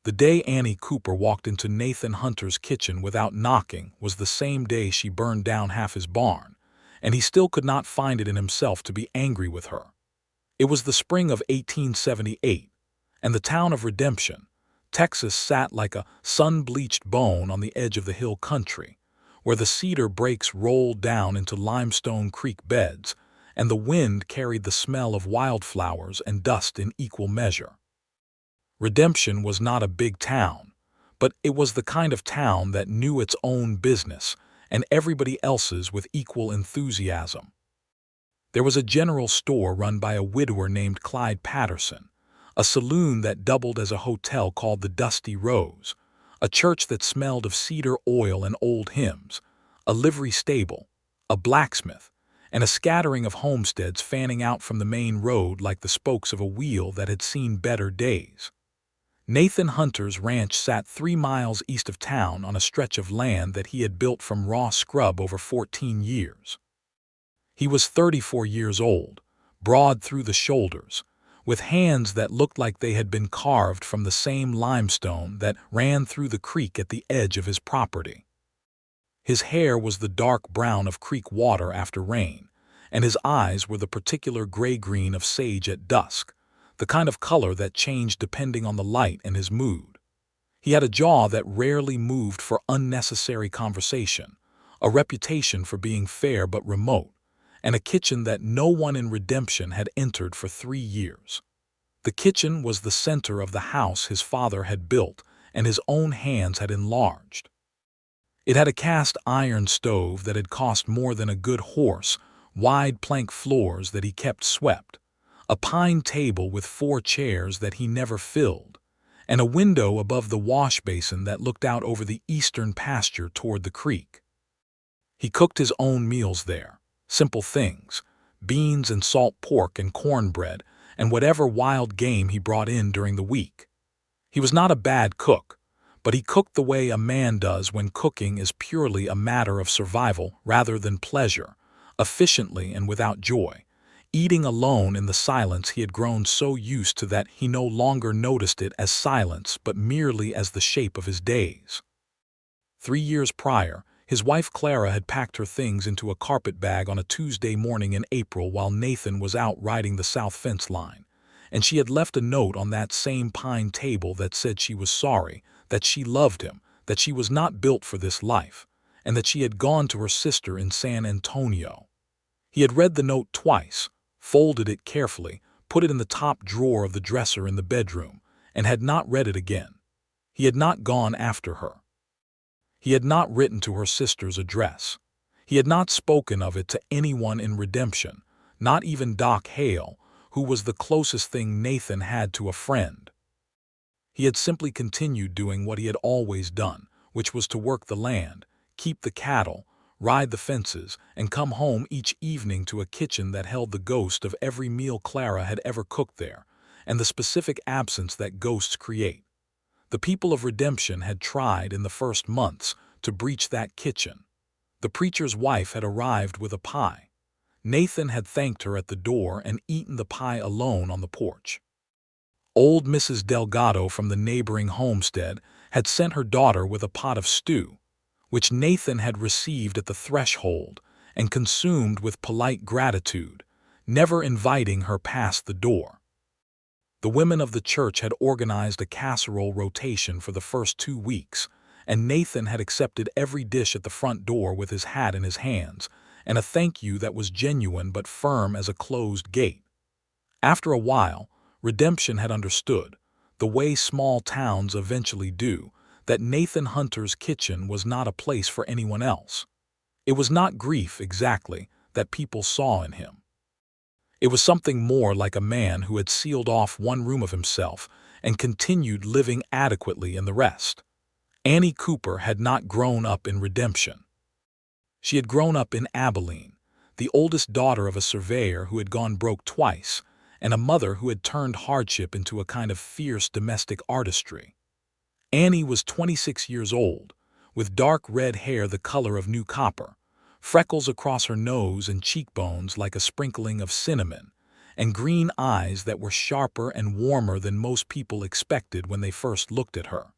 The day Annie Cooper walked into Nathan Hunter's kitchen without knocking was the same day she burned down half his barn, and he still could not find it in himself to be angry with her. It was the spring of 1878, and the town of Redemption, Texas sat like a sun-bleached bone on the edge of the hill country, where the cedar breaks rolled down into limestone creek beds, and the wind carried the smell of wildflowers and dust in equal measure. Redemption was not a big town, but it was the kind of town that knew its own business and everybody else's with equal enthusiasm. There was a general store run by a widower named Clyde Patterson, a saloon that doubled as a hotel called the Dusty Rose, a church that smelled of cedar oil and old hymns, a livery stable, a blacksmith, and a scattering of homesteads fanning out from the main road like the spokes of a wheel that had seen better days. Nathan Hunter's ranch sat 3 miles east of town on a stretch of land that he had built from raw scrub over 14 years. He was 34 years old, broad through the shoulders, with hands that looked like they had been carved from the same limestone that ran through the creek at the edge of his property. His hair was the dark brown of creek water after rain, and his eyes were the particular gray-green of sage at dusk, the kind of color that changed depending on the light and his mood. He had a jaw that rarely moved for unnecessary conversation, a reputation for being fair but remote, and a kitchen that no one in Redemption had entered for 3 years. The kitchen was the center of the house his father had built and his own hands had enlarged. It had a cast iron stove that had cost more than a good horse, wide plank floors that he kept swept, a pine table with 4 chairs that he never filled, and a window above the wash basin that looked out over the eastern pasture toward the creek. He cooked his own meals there, simple things, beans and salt pork and cornbread, and whatever wild game he brought in during the week. He was not a bad cook, but he cooked the way a man does when cooking is purely a matter of survival rather than pleasure, efficiently and without joy, eating alone in the silence he had grown so used to that he no longer noticed it as silence but merely as the shape of his days. 3 years prior, his wife Clara had packed her things into a carpet bag on a Tuesday morning in April while Nathan was out riding the south fence line, and she had left a note on that same pine table that said she was sorry, that she loved him, that she was not built for this life, and that she had gone to her sister in San Antonio. He had read the note twice, folded it carefully, put it in the top drawer of the dresser in the bedroom, and had not read it again. He had not gone after her. He had not written to her sister's address. He had not spoken of it to anyone in Redemption, not even Doc Hale, who was the closest thing Nathan had to a friend. He had simply continued doing what he had always done, which was to work the land, keep the cattle, ride the fences, and come home each evening to a kitchen that held the ghost of every meal Clara had ever cooked there, and the specific absence that ghosts create. The people of Redemption had tried in the first months to breach that kitchen. The preacher's wife had arrived with a pie. Nathan had thanked her at the door and eaten the pie alone on the porch. Old Mrs. Delgado from the neighboring homestead had sent her daughter with a pot of stew, which Nathan had received at the threshold and consumed with polite gratitude, never inviting her past the door. The women of the church had organized a casserole rotation for the first 2 weeks, and Nathan had accepted every dish at the front door with his hat in his hands, and a thank you that was genuine but firm as a closed gate. After a while, Redemption had understood, the way small towns eventually do, that Nathan Hunter's kitchen was not a place for anyone else. It was not grief, exactly, that people saw in him. It was something more like a man who had sealed off one room of himself and continued living adequately in the rest. Annie Cooper had not grown up in Redemption. She had grown up in Abilene, the oldest daughter of a surveyor who had gone broke twice, and a mother who had turned hardship into a kind of fierce domestic artistry. Annie was 26 years old, with dark red hair the color of new copper, freckles across her nose and cheekbones like a sprinkling of cinnamon, and green eyes that were sharper and warmer than most people expected when they first looked at her.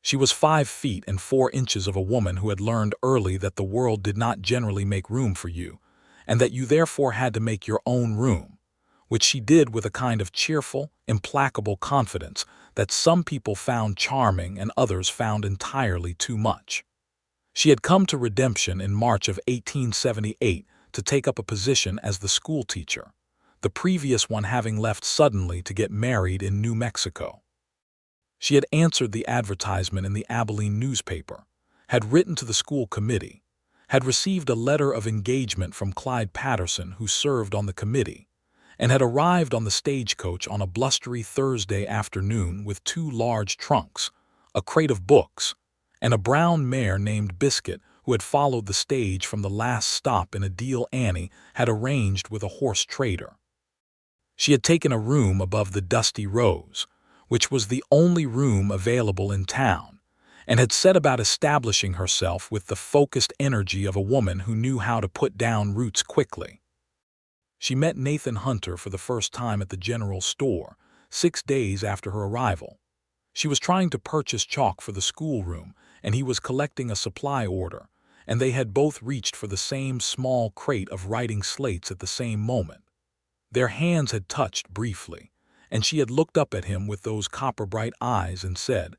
She was 5 feet and 4 inches of a woman who had learned early that the world did not generally make room for you, and that you therefore had to make your own room, which she did with a kind of cheerful, implacable confidence that some people found charming and others found entirely too much. She had come to Redemption in March of 1878 to take up a position as the schoolteacher, the previous one having left suddenly to get married in New Mexico. She had answered the advertisement in the Abilene newspaper, had written to the school committee, had received a letter of engagement from Clyde Patterson, who served on the committee, and had arrived on the stagecoach on a blustery Thursday afternoon with 2 large trunks, a crate of books, and a brown mare named Biscuit, who had followed the stage from the last stop in a deal Annie had arranged with a horse trader. She had taken a room above the Dusty Rose, which was the only room available in town, and had set about establishing herself with the focused energy of a woman who knew how to put down roots quickly. She met Nathan Hunter for the first time at the general store, 6 days after her arrival. She was trying to purchase chalk for the schoolroom, and he was collecting a supply order, and they had both reached for the same small crate of writing slates at the same moment. Their hands had touched briefly, and she had looked up at him with those copper-bright eyes and said,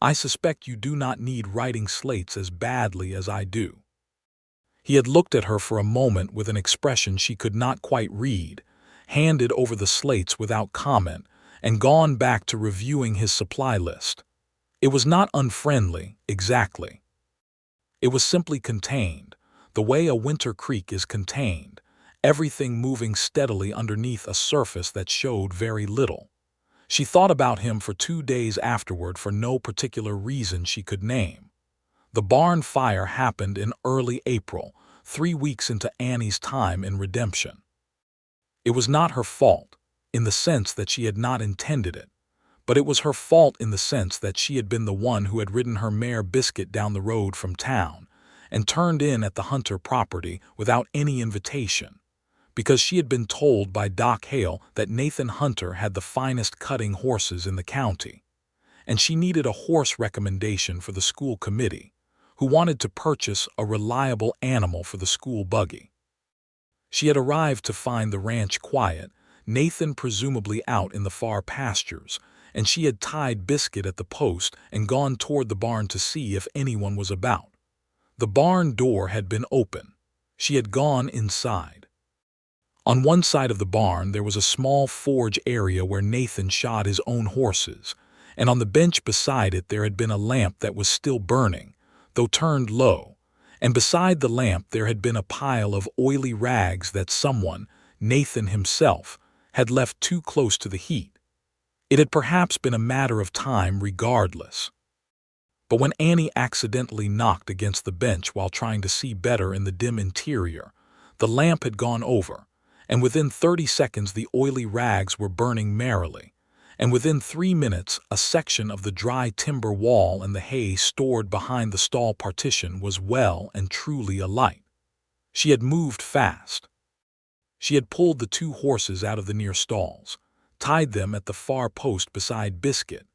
"I suspect you do not need writing slates as badly as I do." He had looked at her for a moment with an expression she could not quite read, handed over the slates without comment, and gone back to reviewing his supply list. It was not unfriendly, exactly. It was simply contained, the way a winter creek is contained, everything moving steadily underneath a surface that showed very little. She thought about him for 2 days afterward for no particular reason she could name. The barn fire happened in early April, 3 weeks into Annie's time in Redemption. It was not her fault, in the sense that she had not intended it, but it was her fault in the sense that she had been the one who had ridden her mare Biscuit down the road from town and turned in at the Hunter property without any invitation, because she had been told by Doc Hale that Nathan Hunter had the finest cutting horses in the county, and she needed a horse recommendation for the school committee, who wanted to purchase a reliable animal for the school buggy. She had arrived to find the ranch quiet, Nathan presumably out in the far pastures, and she had tied Biscuit at the post and gone toward the barn to see if anyone was about. The barn door had been open. She had gone inside. On one side of the barn there was a small forge area where Nathan shod his own horses, and on the bench beside it there had been a lamp that was still burning, though turned low, and beside the lamp there had been a pile of oily rags that someone, Nathan himself, had left too close to the heat. It had perhaps been a matter of time regardless. But when Annie accidentally knocked against the bench while trying to see better in the dim interior, the lamp had gone over, and within 30 seconds the oily rags were burning merrily, and within 3 minutes a section of the dry timber wall and the hay stored behind the stall partition was well and truly alight. She had moved fast. She had pulled the 2 horses out of the near stalls, tied them at the far post beside Biscuit,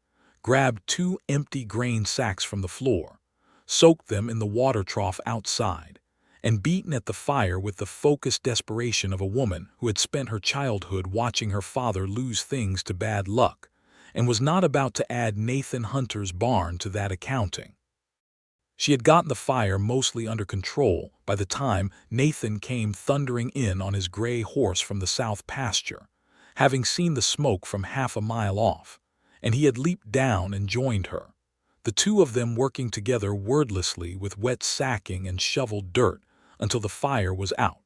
grabbed 2 empty grain sacks from the floor, soaked them in the water trough outside, and beaten at the fire with the focused desperation of a woman who had spent her childhood watching her father lose things to bad luck, and was not about to add Nathan Hunter's barn to that accounting. She had gotten the fire mostly under control by the time Nathan came thundering in on his gray horse from the south pasture, having seen the smoke from half a mile off, and he had leaped down and joined her, the 2 of them working together wordlessly with wet sacking and shoveled dirt until the fire was out.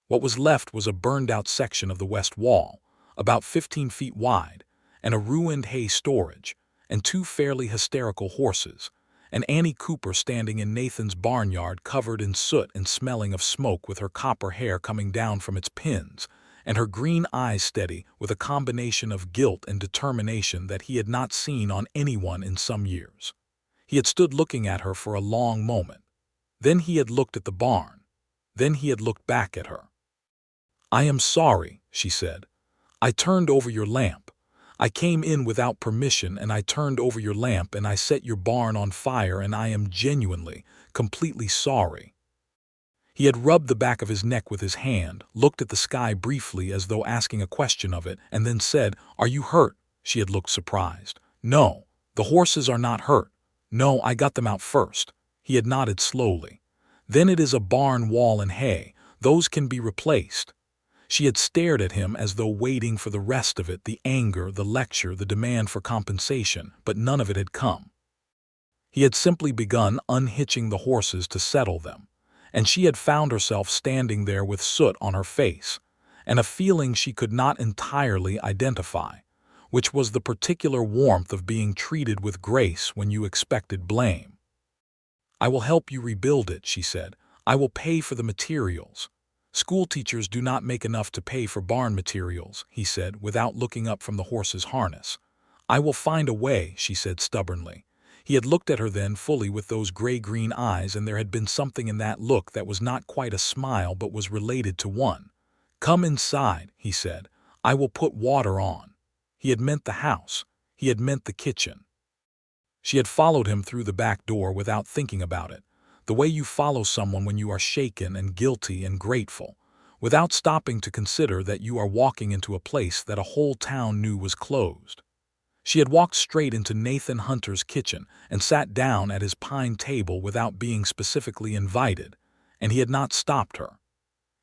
What was left was a burned-out section of the west wall, about 15 feet wide, and a ruined hay storage, and 2 fairly hysterical horses, and Annie Cooper standing in Nathan's barnyard covered in soot and smelling of smoke with her copper hair coming down from its pins, and her green eyes steady with a combination of guilt and determination that he had not seen on anyone in some years. He had stood looking at her for a long moment. Then he had looked at the barn. Then he had looked back at her. "I am sorry," she said. "I turned over your lamp. I came in without permission and I turned over your lamp and I set your barn on fire and I am genuinely, completely sorry." He had rubbed the back of his neck with his hand, looked at the sky briefly as though asking a question of it, and then said, "Are you hurt?" She had looked surprised. "No, the horses are not hurt. No, I got them out first." He had nodded slowly. "Then it is a barn wall and hay. Those can be replaced." She had stared at him as though waiting for the rest of it, the anger, the lecture, the demand for compensation, but none of it had come. He had simply begun unhitching the horses to settle them, and she had found herself standing there with soot on her face, and a feeling she could not entirely identify, which was the particular warmth of being treated with grace when you expected blame. "I will help you rebuild it," she said. "I will pay for the materials." "Schoolteachers do not make enough to pay for barn materials," he said, without looking up from the horse's harness. "I will find a way," she said stubbornly. He had looked at her then fully with those gray-green eyes, and there had been something in that look that was not quite a smile but was related to one. "Come inside," he said. "I will put water on." He had meant the house. He had meant the kitchen. She had followed him through the back door without thinking about it, the way you follow someone when you are shaken and guilty and grateful, without stopping to consider that you are walking into a place that a whole town knew was closed. She had walked straight into Nathan Hunter's kitchen and sat down at his pine table without being specifically invited, and he had not stopped her.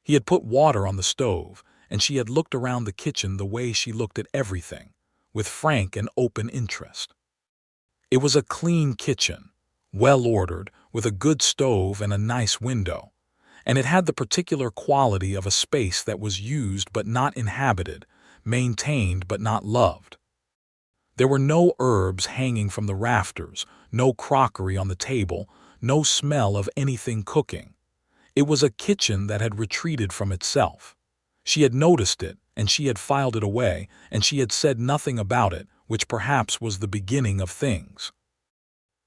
He had put water on the stove, and she had looked around the kitchen the way she looked at everything, with frank and open interest. It was a clean kitchen, well ordered, with a good stove and a nice window, and it had the particular quality of a space that was used but not inhabited, maintained but not loved. There were no herbs hanging from the rafters, no crockery on the table, no smell of anything cooking. It was a kitchen that had retreated from itself. She had noticed it, and she had filed it away, and she had said nothing about it, which perhaps was the beginning of things.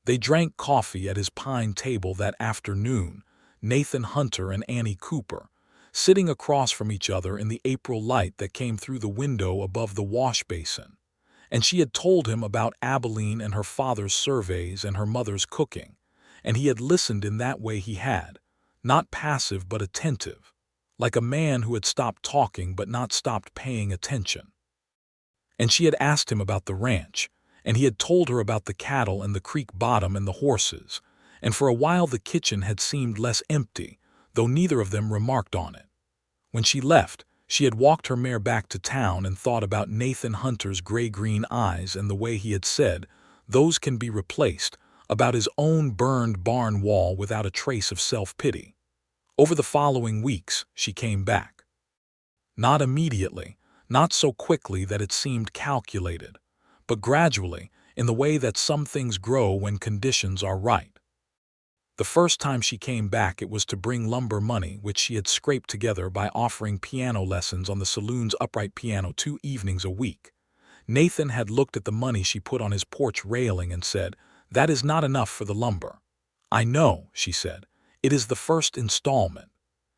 They drank coffee at his pine table that afternoon, Nathan Hunter and Annie Cooper, sitting across from each other in the April light that came through the window above the wash basin. And she had told him about Abilene and her father's surveys and her mother's cooking, and he had listened in that way he had, not passive but attentive, like a man who had stopped talking but not stopped paying attention. And she had asked him about the ranch, and he had told her about the cattle and the creek bottom and the horses, and for a while the kitchen had seemed less empty, though neither of them remarked on it. When she left, she had walked her mare back to town and thought about Nathan Hunter's gray-green eyes and the way he had said, "Those can be replaced," about his own burned barn wall without a trace of self-pity. Over the following weeks, she came back. Not immediately, not so quickly that it seemed calculated, but gradually, in the way that some things grow when conditions are right. The first time she came back it was to bring lumber money which she had scraped together by offering piano lessons on the saloon's upright piano 2 evenings a week. Nathan had looked at the money she put on his porch railing and said, "That is not enough for the lumber." "I know," she said. "It is the first installment."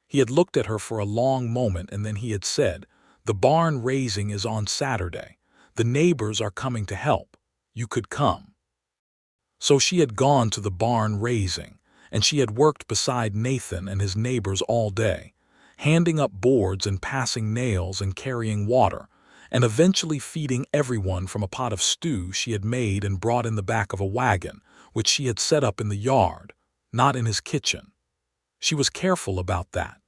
He had looked at her for a long moment and then he had said, "The barn raising is on Saturday. The neighbors are coming to help. You could come." So she had gone to the barn raising, and she had worked beside Nathan and his neighbors all day, handing up boards and passing nails and carrying water, and eventually feeding everyone from a pot of stew she had made and brought in the back of a wagon, which she had set up in the yard, not in his kitchen. She was careful about that.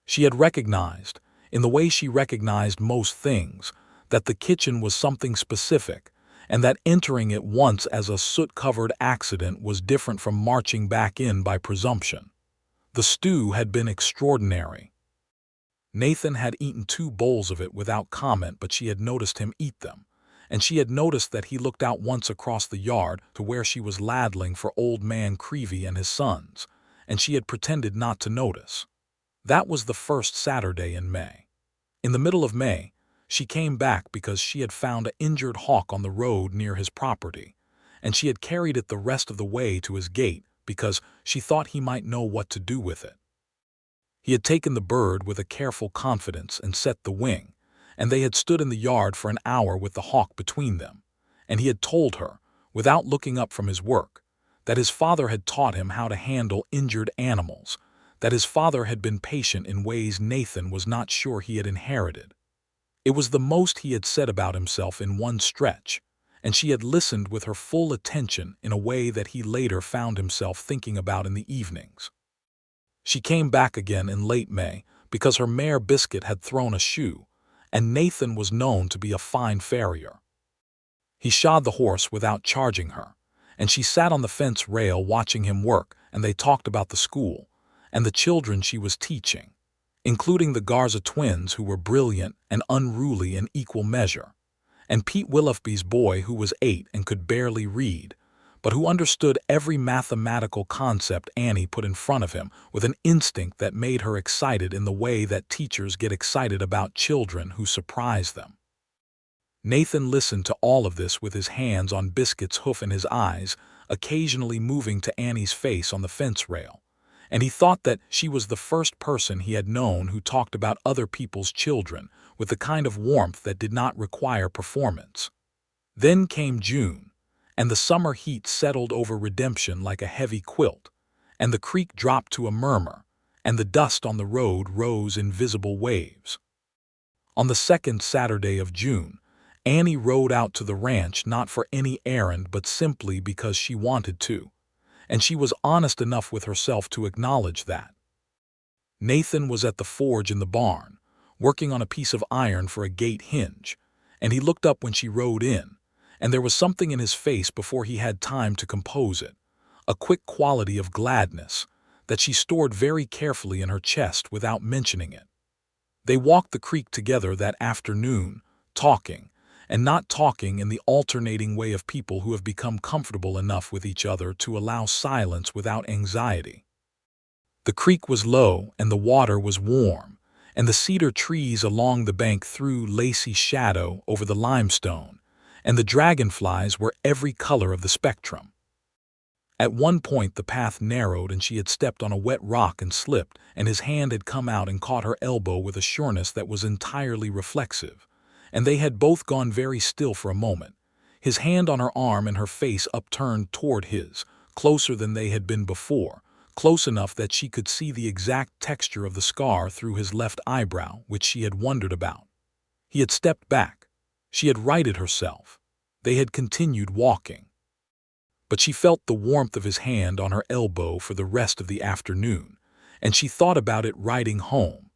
She had recognized, in the way she recognized most things, that the kitchen was something specific, and that entering it once as a soot-covered accident was different from marching back in by presumption. The stew had been extraordinary. Nathan had eaten 2 bowls of it without comment, but she had noticed him eat them, and she had noticed that he looked out once across the yard to where she was ladling for old man Creevy and his sons, and she had pretended not to notice. That was the first Saturday in May. In the middle of May, she came back because she had found an injured hawk on the road near his property, and she had carried it the rest of the way to his gate because she thought he might know what to do with it. He had taken the bird with a careful confidence and set the wing, and they had stood in the yard for an hour with the hawk between them, and he had told her, without looking up from his work, that his father had taught him how to handle injured animals, that his father had been patient in ways Nathan was not sure he had inherited. It was the most he had said about himself in one stretch, and she had listened with her full attention in a way that he later found himself thinking about in the evenings. She came back again in late May because her mare Biscuit had thrown a shoe, and Nathan was known to be a fine farrier. He shod the horse without charging her, and she sat on the fence rail watching him work, and they talked about the school and the children she was teaching, including the Garza twins who were brilliant and unruly in equal measure, and Pete Willoughby's boy who was 8 and could barely read, but who understood every mathematical concept Annie put in front of him with an instinct that made her excited in the way that teachers get excited about children who surprise them. Nathan listened to all of this with his hands on Biscuit's hoof and his eyes, occasionally moving to Annie's face on the fence rail, and he thought that she was the first person he had known who talked about other people's children with the kind of warmth that did not require performance. Then came June, and the summer heat settled over Redemption like a heavy quilt, and the creek dropped to a murmur, and the dust on the road rose in visible waves. On the second Saturday of June, Annie rode out to the ranch not for any errand but simply because she wanted to, and she was honest enough with herself to acknowledge that. Nathan was at the forge in the barn, working on a piece of iron for a gate hinge, and he looked up when she rode in, and there was something in his face before he had time to compose it, a quick quality of gladness that she stored very carefully in her chest without mentioning it. They walked the creek together that afternoon, talking, and not talking in the alternating way of people who have become comfortable enough with each other to allow silence without anxiety. The creek was low and the water was warm, and the cedar trees along the bank threw lacy shadow over the limestone, and the dragonflies were every color of the spectrum. At one point the path narrowed and she had stepped on a wet rock and slipped, and his hand had come out and caught her elbow with a sureness that was entirely reflexive, and they had both gone very still for a moment, his hand on her arm and her face upturned toward his, closer than they had been before, close enough that she could see the exact texture of the scar through his left eyebrow, which she had wondered about. He had stepped back. She had righted herself. They had continued walking. But she felt the warmth of his hand on her elbow for the rest of the afternoon, and she thought about it riding home,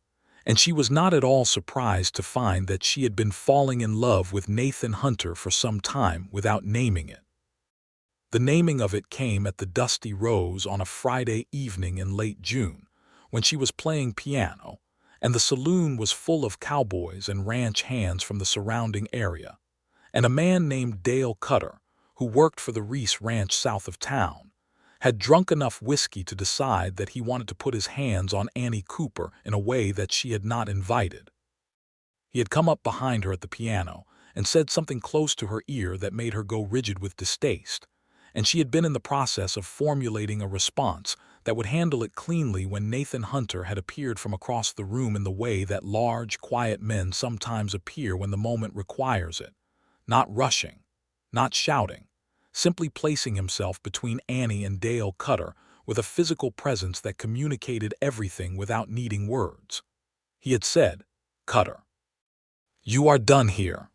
and she was not at all surprised to find that she had been falling in love with Nathan Hunter for some time without naming it. The naming of it came at the Dusty Rose on a Friday evening in late June, when she was playing piano, and the saloon was full of cowboys and ranch hands from the surrounding area, and a man named Dale Cutter, who worked for the Reese Ranch south of town, had drunk enough whiskey to decide that he wanted to put his hands on Annie Cooper in a way that she had not invited. He had come up behind her at the piano and said something close to her ear that made her go rigid with distaste, and she had been in the process of formulating a response that would handle it cleanly when Nathan Hunter had appeared from across the room in the way that large, quiet men sometimes appear when the moment requires it, not rushing, not shouting, simply placing himself between Annie and Dale Cutter with a physical presence that communicated everything without needing words. He had said, "Cutter, you are done here."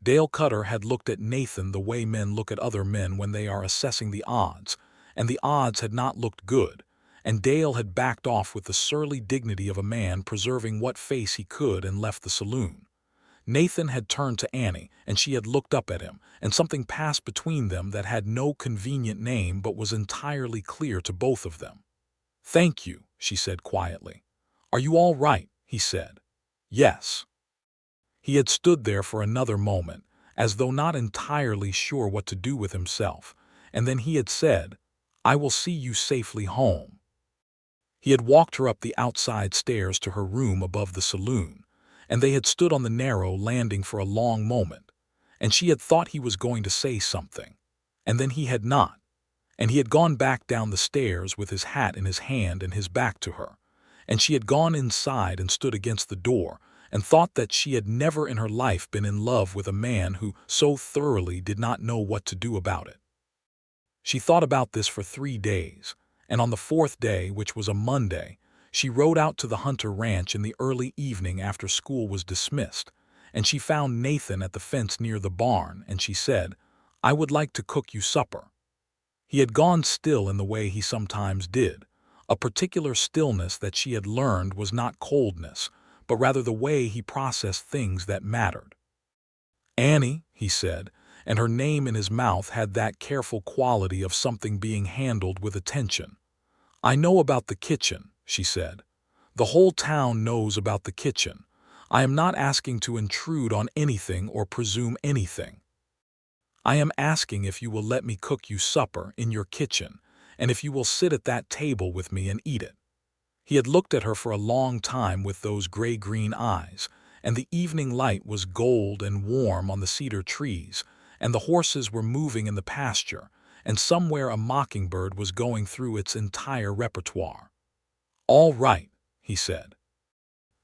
Dale Cutter had looked at Nathan the way men look at other men when they are assessing the odds, and the odds had not looked good, and Dale had backed off with the surly dignity of a man preserving what face he could and left the saloon. Nathan had turned to Annie, and she had looked up at him, and something passed between them that had no convenient name but was entirely clear to both of them. "Thank you," she said quietly. "Are you all right?" he said. "Yes." He had stood there for another moment, as though not entirely sure what to do with himself, and then he had said, "I will see you safely home." He had walked her up the outside stairs to her room above the saloon, and they had stood on the narrow landing for a long moment, and she had thought he was going to say something, and then he had not, and he had gone back down the stairs with his hat in his hand and his back to her, and she had gone inside and stood against the door and thought that she had never in her life been in love with a man who so thoroughly did not know what to do about it. She thought about this for 3 days, and on the fourth day, which was a Monday, she rode out to the Hunter Ranch in the early evening after school was dismissed, and she found Nathan at the fence near the barn, and she said, "I would like to cook you supper." He had gone still in the way he sometimes did, a particular stillness that she had learned was not coldness, but rather the way he processed things that mattered. "Annie," he said, and her name in his mouth had that careful quality of something being handled with attention. "I know about the kitchen," she said. "The whole town knows about the kitchen. I am not asking to intrude on anything or presume anything. I am asking if you will let me cook you supper in your kitchen, and if you will sit at that table with me and eat it." He had looked at her for a long time with those gray-green eyes, and the evening light was gold and warm on the cedar trees, and the horses were moving in the pasture, and somewhere a mockingbird was going through its entire repertoire. "All right," he said.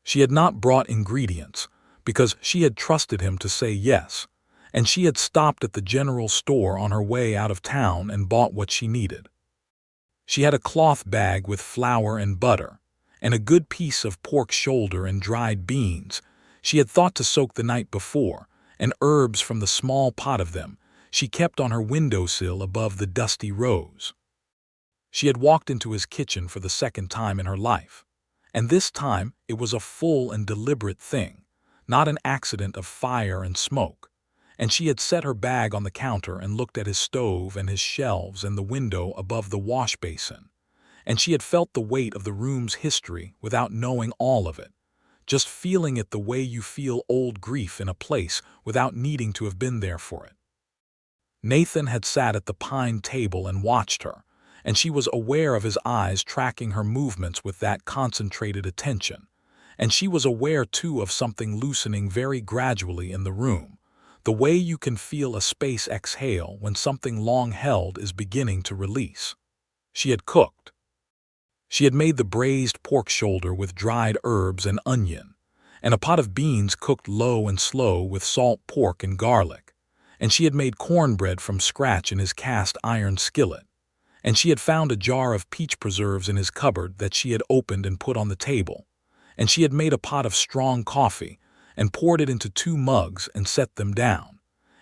She had not brought ingredients, because she had trusted him to say yes, and she had stopped at the general store on her way out of town and bought what she needed. She had a cloth bag with flour and butter, and a good piece of pork shoulder and dried beans she had thought to soak the night before, and herbs from the small pot of them she kept on her windowsill above the dusty rose. She had walked into his kitchen for the second time in her life, and this time it was a full and deliberate thing, not an accident of fire and smoke, and she had set her bag on the counter and looked at his stove and his shelves and the window above the wash basin, and she had felt the weight of the room's history without knowing all of it, just feeling it the way you feel old grief in a place without needing to have been there for it. Nathan had sat at the pine table and watched her, and she was aware of his eyes tracking her movements with that concentrated attention, and she was aware too of something loosening very gradually in the room, the way you can feel a space exhale when something long held is beginning to release. She had cooked. She had made the braised pork shoulder with dried herbs and onion, and a pot of beans cooked low and slow with salt pork and garlic, and she had made cornbread from scratch in his cast iron skillet, and she had found a jar of peach preserves in his cupboard that she had opened and put on the table, and she had made a pot of strong coffee and poured it into 2 mugs and set them down,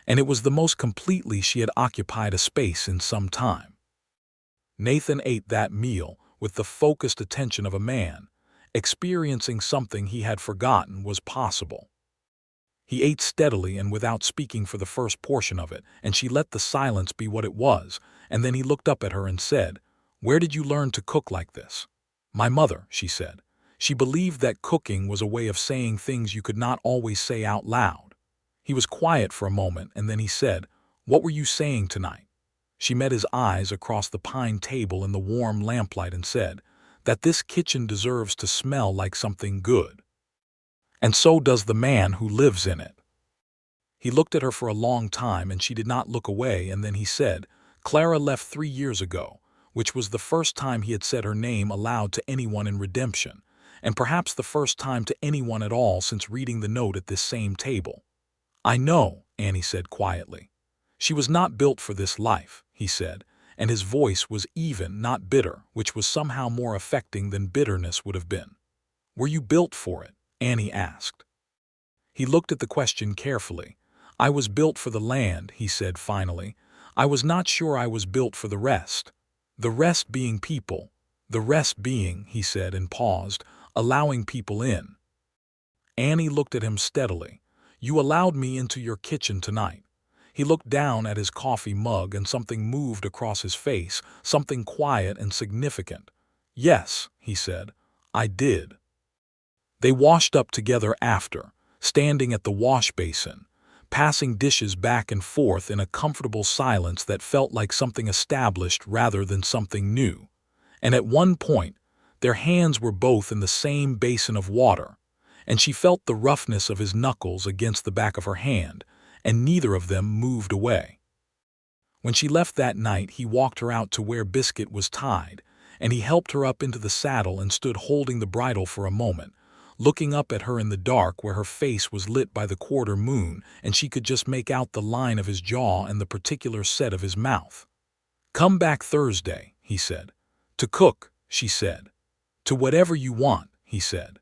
and it was the most completely she had occupied a space in some time. Nathan ate that meal with the focused attention of a man, experiencing something he had forgotten was possible. He ate steadily and without speaking for the first portion of it, and she let the silence be what it was, and then he looked up at her and said, "Where did you learn to cook like this?" "My mother," she said. She believed that cooking was a way of saying things you could not always say out loud. He was quiet for a moment, and then he said, "What were you saying tonight?" She met his eyes across the pine table in the warm lamplight and said, "That this kitchen deserves to smell like something good. And so does the man who lives in it." He looked at her for a long time, and she did not look away, and then he said, "Clara left 3 years ago," which was the first time he had said her name aloud to anyone in Redemption, and perhaps the first time to anyone at all since reading the note at this same table. "I know," Annie said quietly. "She was not built for this life," he said, and his voice was even, not bitter, which was somehow more affecting than bitterness would have been. "Were you built for it?" Annie asked. He looked at the question carefully. "I was built for the land," he said finally. "I was not sure I was built for the rest. The rest being people. The rest being," he said and paused, "allowing people in." Annie looked at him steadily. "You allowed me into your kitchen tonight." He looked down at his coffee mug, and something moved across his face, something quiet and significant. "Yes," he said, "I did." They washed up together after, standing at the wash basin, passing dishes back and forth in a comfortable silence that felt like something established rather than something new. And at one point, their hands were both in the same basin of water, and she felt the roughness of his knuckles against the back of her hand, and neither of them moved away. When she left that night, he walked her out to where Biscuit was tied, and he helped her up into the saddle and stood holding the bridle for a moment, looking up at her in the dark where her face was lit by the quarter moon and she could just make out the line of his jaw and the particular set of his mouth. "Come back Thursday," he said. "To cook," she said. "To whatever you want," he said.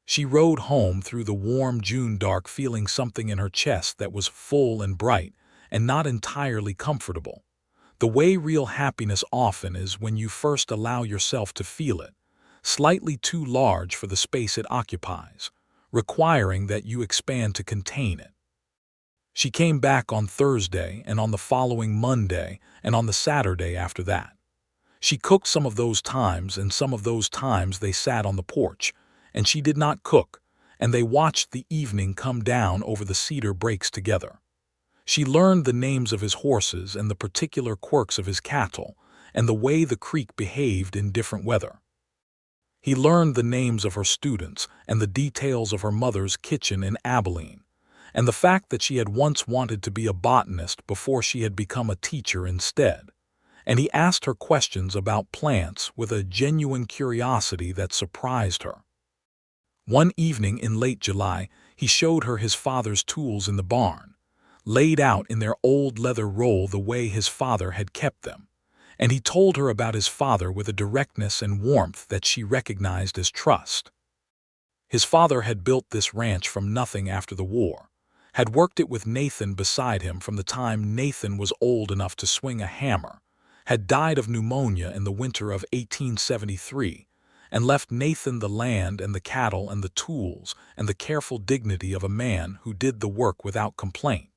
She rode home through the warm June dark feeling something in her chest that was full and bright and not entirely comfortable. The way real happiness often is when you first allow yourself to feel it, slightly too large for the space it occupies, requiring that you expand to contain it. She came back on Thursday and on the following Monday and on the Saturday after that. She cooked some of those times, and some of those times they sat on the porch, and she did not cook, and they watched the evening come down over the cedar breaks together. She learned the names of his horses and the particular quirks of his cattle, and the way the creek behaved in different weather. He learned the names of her students and the details of her mother's kitchen in Abilene, and the fact that she had once wanted to be a botanist before she had become a teacher instead. And he asked her questions about plants with a genuine curiosity that surprised her. One evening in late July, he showed her his father's tools in the barn, laid out in their old leather roll the way his father had kept them, and he told her about his father with a directness and warmth that she recognized as trust. His father had built this ranch from nothing after the war, had worked it with Nathan beside him from the time Nathan was old enough to swing a hammer, had died of pneumonia in the winter of 1873, and left Nathan the land and the cattle and the tools and the careful dignity of a man who did the work without complaint.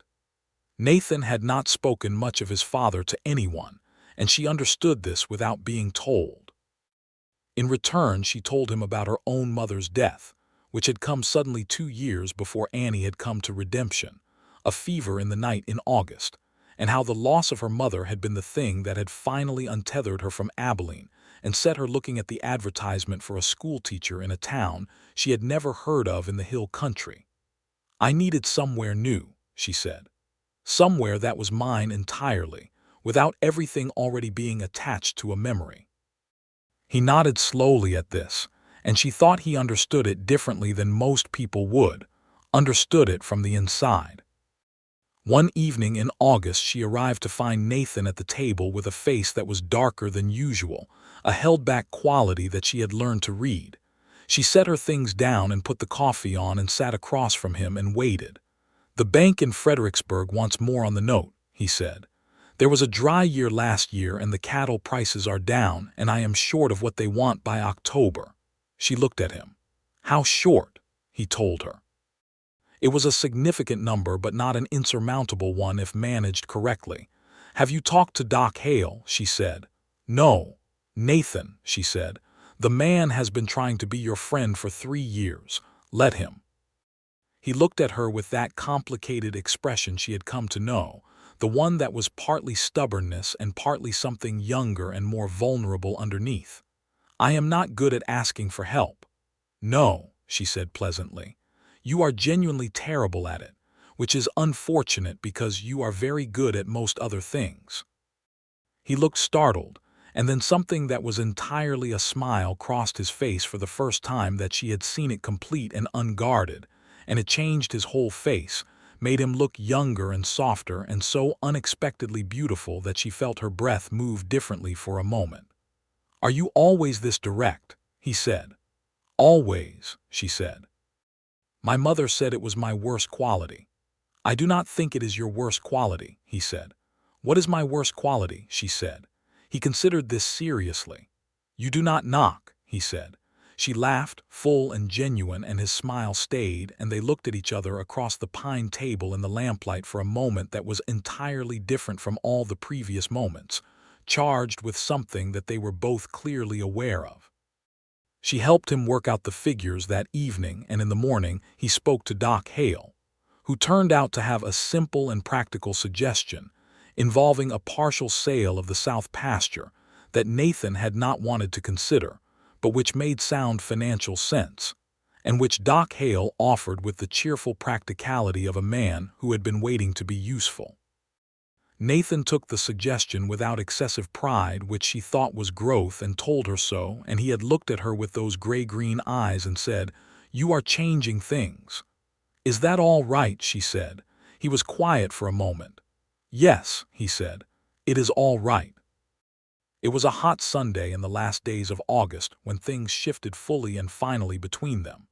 Nathan had not spoken much of his father to anyone, and she understood this without being told. In return, she told him about her own mother's death, which had come suddenly 2 years before Annie had come to redemption, a fever in the night in August, and how the loss of her mother had been the thing that had finally untethered her from Abilene and set her looking at the advertisement for a schoolteacher in a town she had never heard of in the hill country. "I needed somewhere new," she said. "Somewhere that was mine entirely, without everything already being attached to a memory." He nodded slowly at this, and she thought he understood it differently than most people would, understood it from the inside. One evening in August she arrived to find Nathan at the table with a face that was darker than usual, a held-back quality that she had learned to read. She set her things down and put the coffee on and sat across from him and waited. "The bank in Fredericksburg wants more on the note," he said. "There was a dry year last year and the cattle prices are down and I am short of what they want by October." She looked at him. "How short?" he told her. It was a significant number, but not an insurmountable one if managed correctly. "Have you talked to Doc Hale?" she said. "No. Nathan," she said. "The man has been trying to be your friend for 3 years. Let him." He looked at her with that complicated expression she had come to know, the one that was partly stubbornness and partly something younger and more vulnerable underneath. "I am not good at asking for help." "No," she said pleasantly. "You are genuinely terrible at it, which is unfortunate because you are very good at most other things." He looked startled, and then something that was entirely a smile crossed his face for the first time that she had seen it complete and unguarded, and it changed his whole face, made him look younger and softer and so unexpectedly beautiful that she felt her breath move differently for a moment. "Are you always this direct?" he said. "Always," she said. "My mother said it was my worst quality." "I do not think it is your worst quality," he said. "What is my worst quality?" she said. He considered this seriously. "You do not knock," he said. She laughed, full and genuine, and his smile stayed, and they looked at each other across the pine table in the lamplight for a moment that was entirely different from all the previous moments, charged with something that they were both clearly aware of. She helped him work out the figures that evening, and in the morning he spoke to Doc Hale, who turned out to have a simple and practical suggestion involving a partial sale of the South pasture that Nathan had not wanted to consider, but which made sound financial sense, and which Doc Hale offered with the cheerful practicality of a man who had been waiting to be useful. Nathan took the suggestion without excessive pride, which she thought was growth, and told her so, and he had looked at her with those gray-green eyes and said, "You are changing things." "Is that all right?" she said. He was quiet for a moment. "Yes," he said, "it is all right." It was a hot Sunday in the last days of August when things shifted fully and finally between them,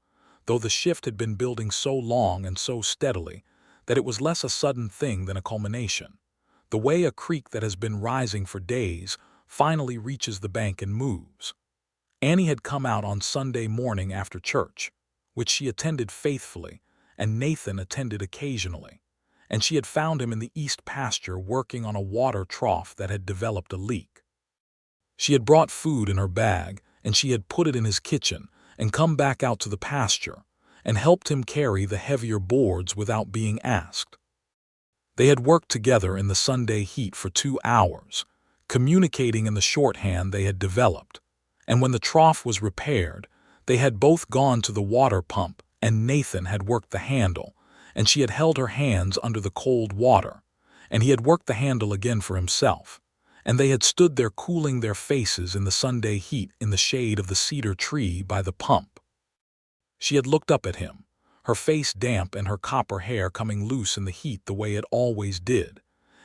though the shift had been building so long and so steadily that it was less a sudden thing than a culmination. The way a creek that has been rising for days finally reaches the bank and moves. Annie had come out on Sunday morning after church, which she attended faithfully, and Nathan attended occasionally, and she had found him in the east pasture working on a water trough that had developed a leak. She had brought food in her bag, and she had put it in his kitchen and come back out to the pasture and helped him carry the heavier boards without being asked. They had worked together in the Sunday heat for 2 hours, communicating in the shorthand they had developed, and when the trough was repaired, they had both gone to the water pump and Nathan had worked the handle, and she had held her hands under the cold water, and he had worked the handle again for himself, and they had stood there cooling their faces in the Sunday heat in the shade of the cedar tree by the pump. She had looked up at him, her face damp and her copper hair coming loose in the heat the way it always did,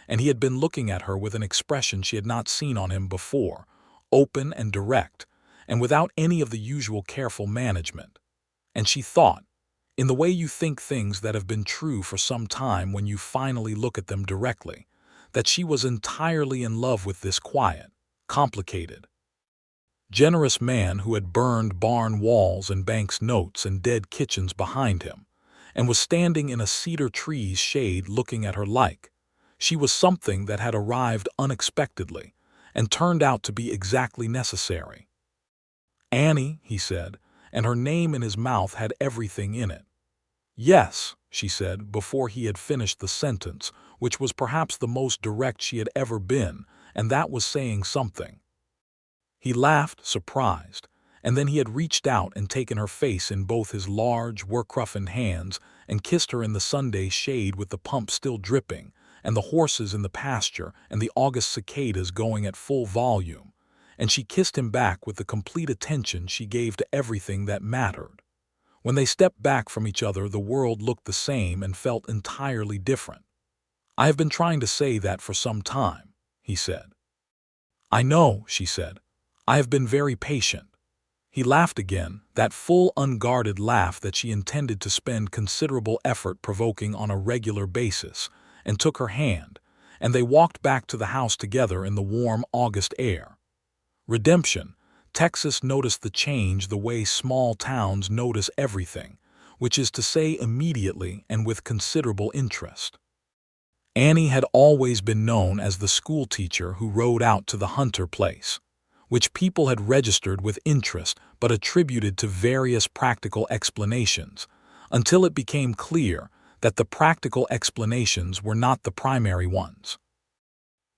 and he had been looking at her with an expression she had not seen on him before, open and direct, and without any of the usual careful management. And she thought, in the way you think things that have been true for some time when you finally look at them directly, that she was entirely in love with this quiet, complicated, generous man who had burned barn walls and banks notes and dead kitchens behind him, and was standing in a cedar tree's shade looking at her like she was something that had arrived unexpectedly and turned out to be exactly necessary. "Annie," he said, and her name in his mouth had everything in it. "Yes," she said before he had finished the sentence, which was perhaps the most direct she had ever been, and that was saying something. He laughed, surprised, and then he had reached out and taken her face in both his large, work-roughened hands and kissed her in the Sunday shade with the pump still dripping, and the horses in the pasture and the August cicadas going at full volume, and she kissed him back with the complete attention she gave to everything that mattered. When they stepped back from each other, the world looked the same and felt entirely different. "I have been trying to say that for some time," he said. "I know," she said. "I have been very patient." He laughed again, that full, unguarded laugh that she intended to spend considerable effort provoking on a regular basis, and took her hand, and they walked back to the house together in the warm August air. Redemption. Texas noticed the change the way small towns notice everything, which is to say immediately and with considerable interest. Annie had always been known as the schoolteacher who rode out to the Hunter place, which people had registered with interest but attributed to various practical explanations, until it became clear that the practical explanations were not the primary ones.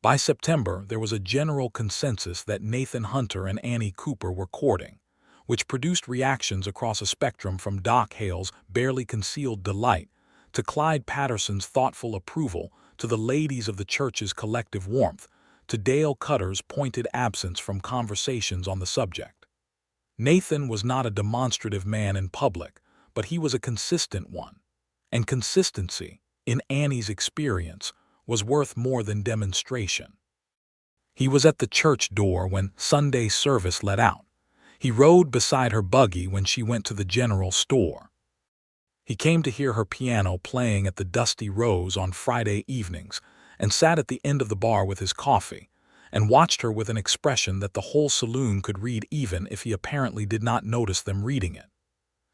By September, there was a general consensus that Nathan Hunter and Annie Cooper were courting, which produced reactions across a spectrum from Doc Hale's barely concealed delight to Clyde Patterson's thoughtful approval to the ladies of the church's collective warmth to Dale Cutter's pointed absence from conversations on the subject. Nathan was not a demonstrative man in public, but he was a consistent one, and consistency, in Annie's experience, was worth more than demonstration. He was at the church door when Sunday service let out. He rode beside her buggy when she went to the general store. He came to hear her piano playing at the Dusty Rose on Friday evenings and sat at the end of the bar with his coffee and watched her with an expression that the whole saloon could read even if he apparently did not notice them reading it.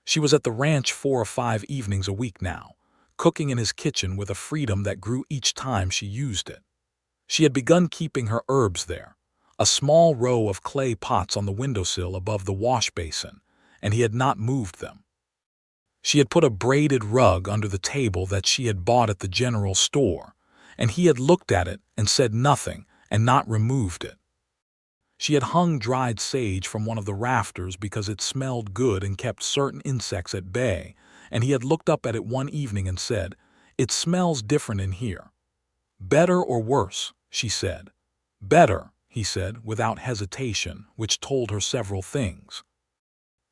She was at the ranch 4 or 5 evenings a week now, cooking in his kitchen with a freedom that grew each time she used it. She had begun keeping her herbs there, a small row of clay pots on the windowsill above the wash basin, and he had not moved them. She had put a braided rug under the table that she had bought at the general store, and he had looked at it and said nothing and not removed it. She had hung dried sage from one of the rafters because it smelled good and kept certain insects at bay, and he had looked up at it one evening and said, "It smells different in here." "Better or worse?" she said. "Better," he said, without hesitation, which told her several things.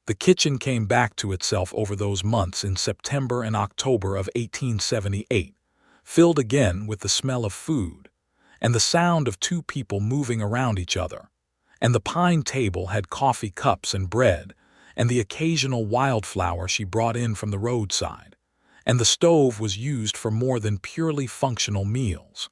The kitchen came back to itself over those months in September and October of 1878, filled again with the smell of food, and the sound of two people moving around each other, and the pine table had coffee cups and bread, and the occasional wildflower she brought in from the roadside, and the stove was used for more than purely functional meals.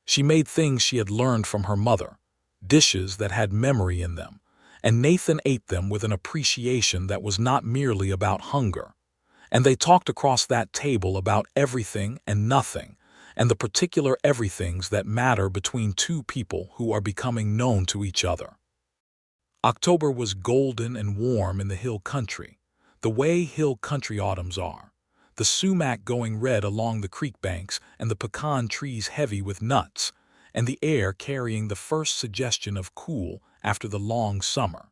She made things she had learned from her mother, dishes that had memory in them, and Nathan ate them with an appreciation that was not merely about hunger. And they talked across that table about everything and nothing, and the particular everythings that matter between two people who are becoming known to each other. October was golden and warm in the hill country, the way hill country autumns are, the sumac going red along the creek banks and the pecan trees heavy with nuts, and the air carrying the first suggestion of cool after the long summer.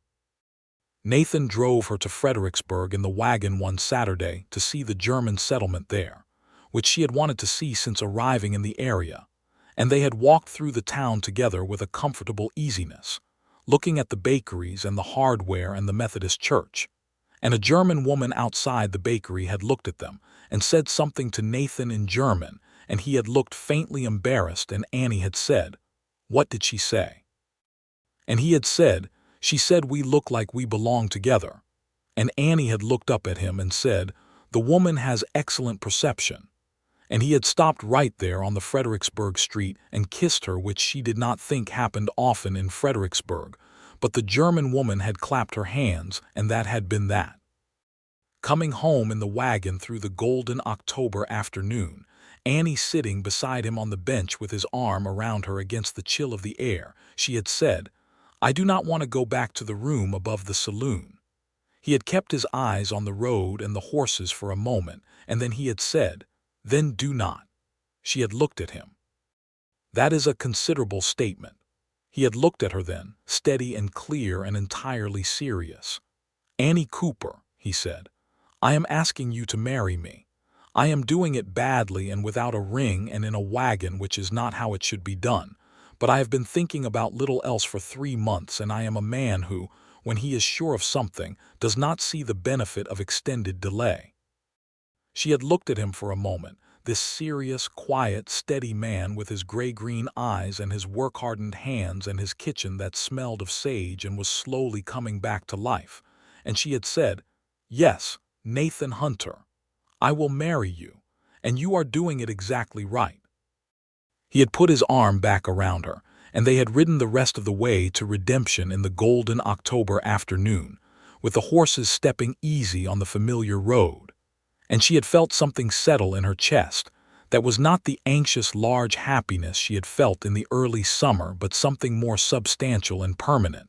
Nathan drove her to Fredericksburg in the wagon one Saturday to see the German settlement there, which she had wanted to see since arriving in the area, and they had walked through the town together with a comfortable easiness, looking at the bakeries and the hardware and the Methodist church. And a German woman outside the bakery had looked at them and said something to Nathan in German, and he had looked faintly embarrassed, and Annie had said, "What did she say?" And he had said, "She said we look like we belong together." And Annie had looked up at him and said, "The woman has excellent perception." And he had stopped right there on the Fredericksburg street and kissed her, which she did not think happened often in Fredericksburg, but the German woman had clapped her hands, and that had been that. Coming home in the wagon through the golden October afternoon, Annie sitting beside him on the bench with his arm around her against the chill of the air, she had said, "I do not want to go back to the room above the saloon." He had kept his eyes on the road and the horses for a moment, and then he had said, "Then do not." She had looked at him. That is a considerable statement. He had looked at her then, steady and clear and entirely serious. "Annie Cooper," he said, "I am asking you to marry me. I am doing it badly and without a ring and in a wagon, which is not how it should be done, but I have been thinking about little else for 3 months, and I am a man who, when he is sure of something, does not see the benefit of extended delay." She had looked at him for a moment, this serious, quiet, steady man with his gray-green eyes and his work-hardened hands and his kitchen that smelled of sage and was slowly coming back to life, and she had said, "Yes, Nathan Hunter, I will marry you, and you are doing it exactly right." He had put his arm back around her, and they had ridden the rest of the way to Redemption in the golden October afternoon, with the horses stepping easy on the familiar road, and she had felt something settle in her chest that was not the anxious large happiness she had felt in the early summer, but something more substantial and permanent,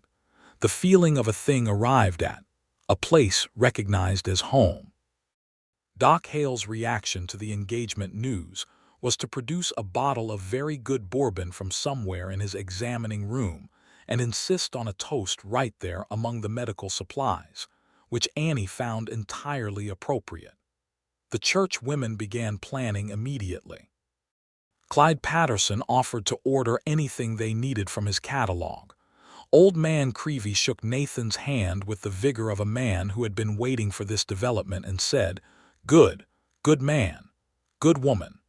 the feeling of a thing arrived at, a place recognized as home. Doc Hale's reaction to the engagement news was to produce a bottle of very good bourbon from somewhere in his examining room and insist on a toast right there among the medical supplies, which Annie found entirely appropriate. The church women began planning immediately. Clyde Patterson offered to order anything they needed from his catalog. Old man Creevy shook Nathan's hand with the vigor of a man who had been waiting for this development and said, "Good, good man, good woman,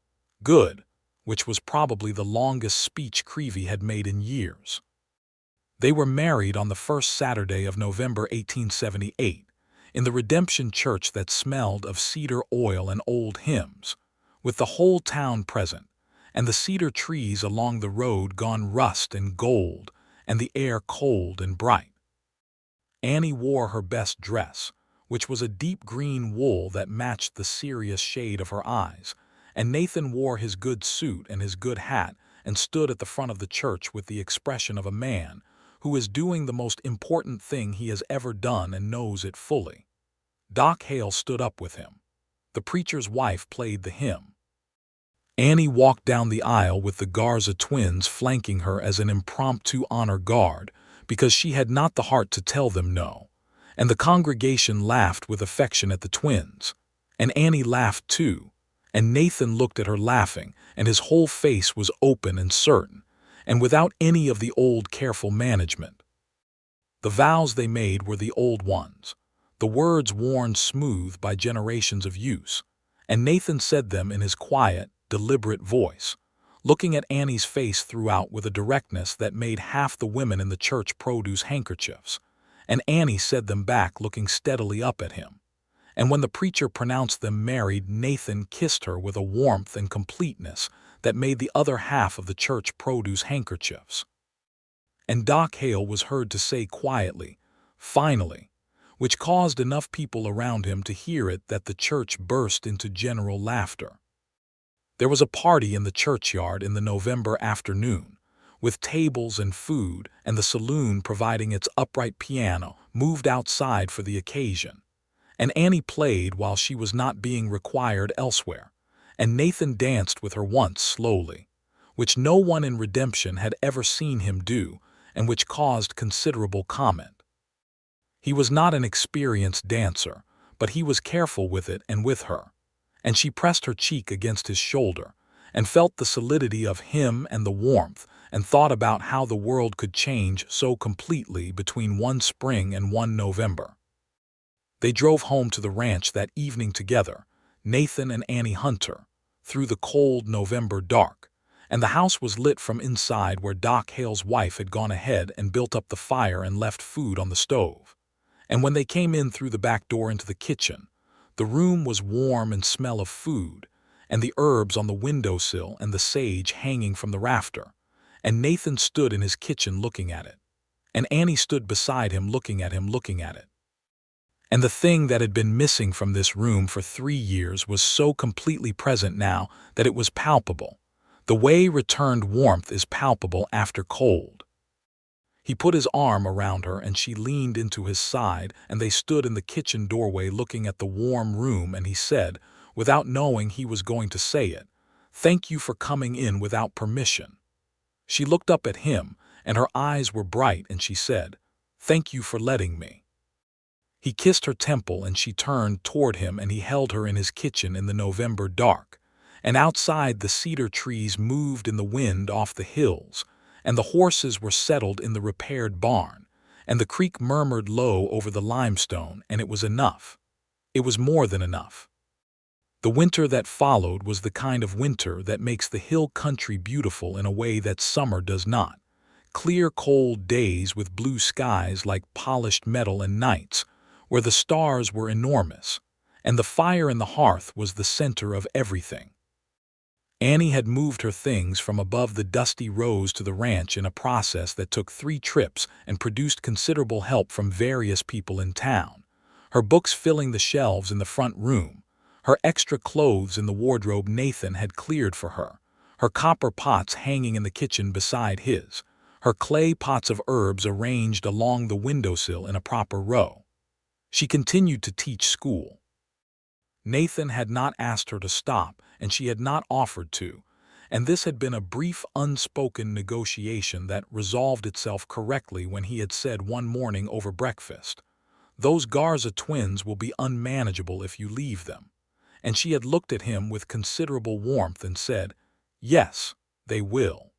good," which was probably the longest speech Creevy had made in years. They were married on the first Saturday of November 1878, in the Redemption Church that smelled of cedar oil and old hymns, with the whole town present, and the cedar trees along the road gone rust and gold, and the air cold and bright. Annie wore her best dress, which was a deep green wool that matched the serious shade of her eyes, and Nathan wore his good suit and his good hat and stood at the front of the church with the expression of a man who is doing the most important thing he has ever done and knows it fully. Doc Hale stood up with him. The preacher's wife played the hymn. Annie walked down the aisle with the Garza twins flanking her as an impromptu honor guard because she had not the heart to tell them no, and the congregation laughed with affection at the twins, and Annie laughed too, And Nathan looked at her laughing, and his whole face was open and certain, and without any of the old careful management. The vows they made were the old ones, the words worn smooth by generations of use, and Nathan said them in his quiet, deliberate voice, looking at Annie's face throughout with a directness that made half the women in the church produce handkerchiefs, and Annie said them back looking steadily up at him. And when the preacher pronounced them married, Nathan kissed her with a warmth and completeness that made the other half of the church produce handkerchiefs. And Doc Hale was heard to say quietly, "Finally," which caused enough people around him to hear it that the church burst into general laughter. There was a party in the churchyard in the November afternoon, with tables and food, and the saloon providing its upright piano moved outside for the occasion. And Annie played while she was not being required elsewhere, and Nathan danced with her once slowly, which no one in Redemption had ever seen him do, and which caused considerable comment. He was not an experienced dancer, but he was careful with it and with her, and she pressed her cheek against his shoulder, and felt the solidity of him and the warmth, and thought about how the world could change so completely between one spring and one November. They drove home to the ranch that evening together, Nathan and Annie Hunter, through the cold November dark, and the house was lit from inside where Doc Hale's wife had gone ahead and built up the fire and left food on the stove. And when they came in through the back door into the kitchen, the room was warm and smell of food, and the herbs on the windowsill and the sage hanging from the rafter, and Nathan stood in his kitchen looking at it, and Annie stood beside him looking at it. And the thing that had been missing from this room for 3 years was so completely present now that it was palpable, the way returned warmth is palpable after cold. He put his arm around her and she leaned into his side, and they stood in the kitchen doorway looking at the warm room, and he said, without knowing he was going to say it, "Thank you for coming in without permission." She looked up at him, and her eyes were bright, and she said, "Thank you for letting me." He kissed her temple, and she turned toward him, and he held her in his kitchen in the November dark, and outside the cedar trees moved in the wind off the hills, and the horses were settled in the repaired barn, and the creek murmured low over the limestone, and it was enough. It was more than enough. The winter that followed was the kind of winter that makes the hill country beautiful in a way that summer does not. Clear, cold days with blue skies like polished metal, and nights where the stars were enormous, and the fire in the hearth was the center of everything. Annie had moved her things from above the dusty rows to the ranch in a process that took 3 trips and produced considerable help from various people in town, her books filling the shelves in the front room, her extra clothes in the wardrobe Nathan had cleared for her, her copper pots hanging in the kitchen beside his, her clay pots of herbs arranged along the windowsill in a proper row. She continued to teach school. Nathan had not asked her to stop, and she had not offered to, and this had been a brief unspoken negotiation that resolved itself correctly when he had said one morning over breakfast, "Those Garza twins will be unmanageable if you leave them," and she had looked at him with considerable warmth and said, "Yes, they will."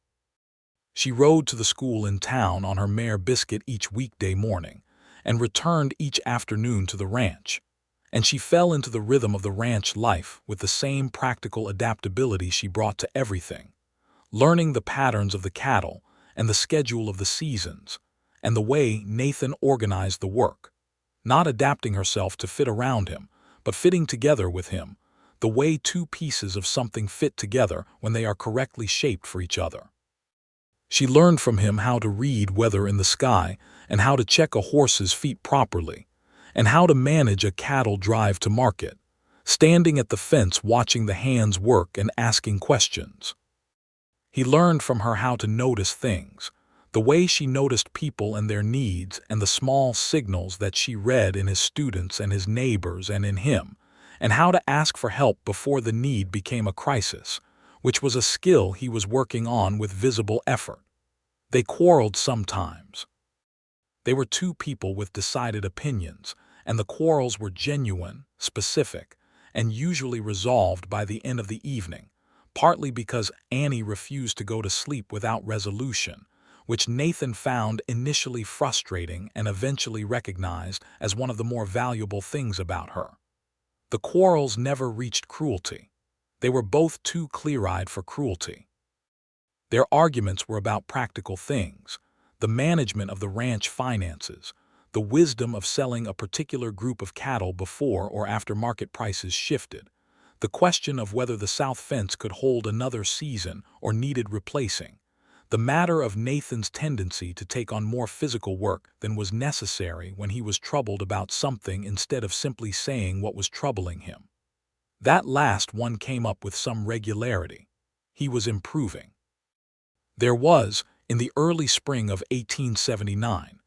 She rode to the school in town on her mare Biscuit each weekday morning, and returned each afternoon to the ranch, and she fell into the rhythm of the ranch life with the same practical adaptability she brought to everything, learning the patterns of the cattle and the schedule of the seasons, and the way Nathan organized the work, not adapting herself to fit around him, but fitting together with him, the way 2 pieces of something fit together when they are correctly shaped for each other. She learned from him how to read weather in the sky, and how to check a horse's feet properly, and how to manage a cattle drive to market, standing at the fence watching the hands work and asking questions. He learned from her how to notice things, the way she noticed people and their needs, and the small signals that she read in his students and his neighbors and in him, and how to ask for help before the need became a crisis, which was a skill he was working on with visible effort. They quarreled sometimes. They were 2 people with decided opinions, and the quarrels were genuine, specific, and usually resolved by the end of the evening, partly because Annie refused to go to sleep without resolution, which Nathan found initially frustrating and eventually recognized as one of the more valuable things about her. The quarrels never reached cruelty. They were both too clear-eyed for cruelty. Their arguments were about practical things: the management of the ranch finances, the wisdom of selling a particular group of cattle before or after market prices shifted, the question of whether the south fence could hold another season or needed replacing, the matter of Nathan's tendency to take on more physical work than was necessary when he was troubled about something instead of simply saying what was troubling him. That last one came up with some regularity. He was improving. There was, in the early spring of 1879,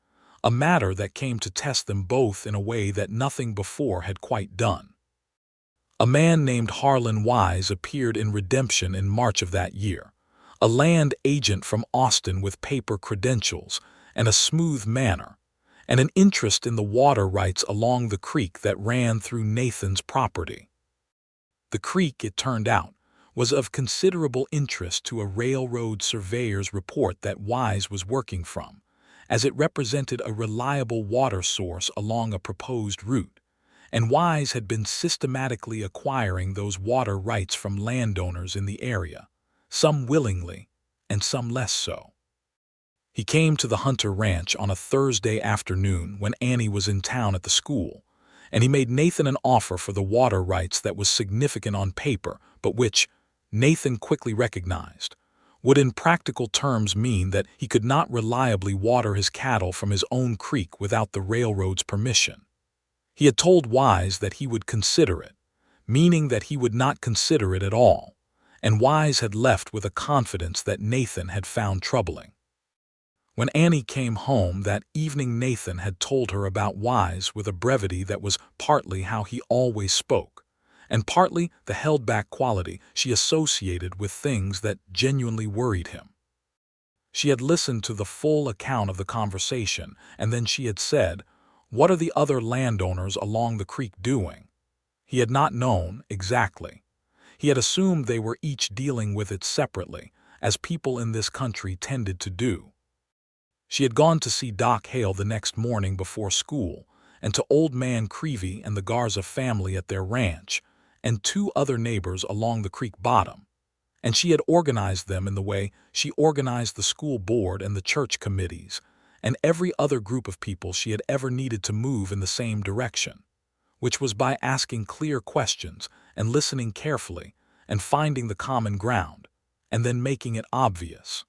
a matter that came to test them both in a way that nothing before had quite done. A man named Harlan Wise appeared in Redemption in March of that year, a land agent from Austin with paper credentials and a smooth manner, and an interest in the water rights along the creek that ran through Nathan's property. The creek, it turned out, was of considerable interest to a railroad surveyor's report that Wise was working from, as it represented a reliable water source along a proposed route, and Wise had been systematically acquiring those water rights from landowners in the area, some willingly and some less so. He came to the Hunter Ranch on a Thursday afternoon when Annie was in town at the school, and he made Nathan an offer for the water rights that was significant on paper, but which, Nathan quickly recognized, would in practical terms mean that he could not reliably water his cattle from his own creek without the railroad's permission. He had told Wise that he would consider it, meaning that he would not consider it at all, and Wise had left with a confidence that Nathan had found troubling. When Annie came home that evening, Nathan had told her about Wise with a brevity that was partly how he always spoke, and partly the held-back quality she associated with things that genuinely worried him. She had listened to the full account of the conversation, and then she had said, "What are the other landowners along the creek doing?" He had not known exactly. He had assumed they were each dealing with it separately, as people in this country tended to do. She had gone to see Doc Hale the next morning before school, and to Old Man Creevy and the Garza family at their ranch, and 2 other neighbors along the creek bottom, and she had organized them in the way she organized the school board and the church committees, and every other group of people she had ever needed to move in the same direction, which was by asking clear questions and listening carefully and finding the common ground, and then making it obvious.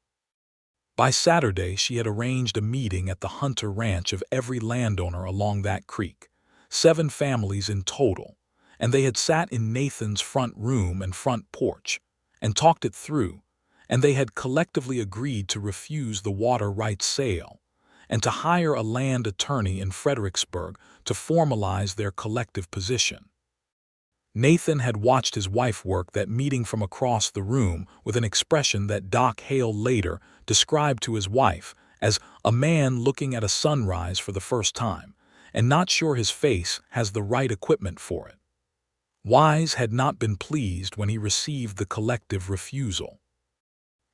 By Saturday, she had arranged a meeting at the Hunter Ranch of every landowner along that creek, 7 families in total, and they had sat in Nathan's front room and front porch, and talked it through, and they had collectively agreed to refuse the water rights sale, and to hire a land attorney in Fredericksburg to formalize their collective position. Nathan had watched his wife work that meeting from across the room with an expression that Doc Hale later described to his wife as a man looking at a sunrise for the first time and not sure his face has the right equipment for it. Wise had not been pleased when he received the collective refusal.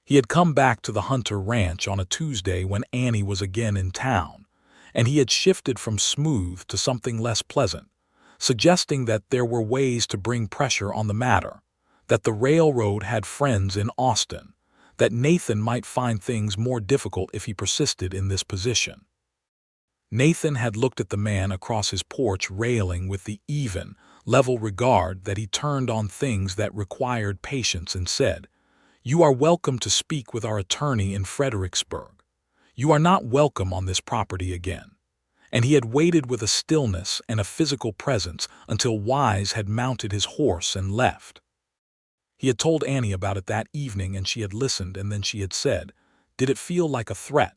He had come back to the Hunter Ranch on a Tuesday when Annie was again in town, and he had shifted from smooth to something less pleasant, suggesting that there were ways to bring pressure on the matter, that the railroad had friends in Austin, that Nathan might find things more difficult if he persisted in this position. Nathan had looked at the man across his porch railing with the even, level regard that he turned on things that required patience and said, "You are welcome to speak with our attorney in Fredericksburg. You are not welcome on this property again." And he had waited with a stillness and a physical presence until Wise had mounted his horse and left. He had told Annie about it that evening, and she had listened, and then she had said, "Did it feel like a threat?"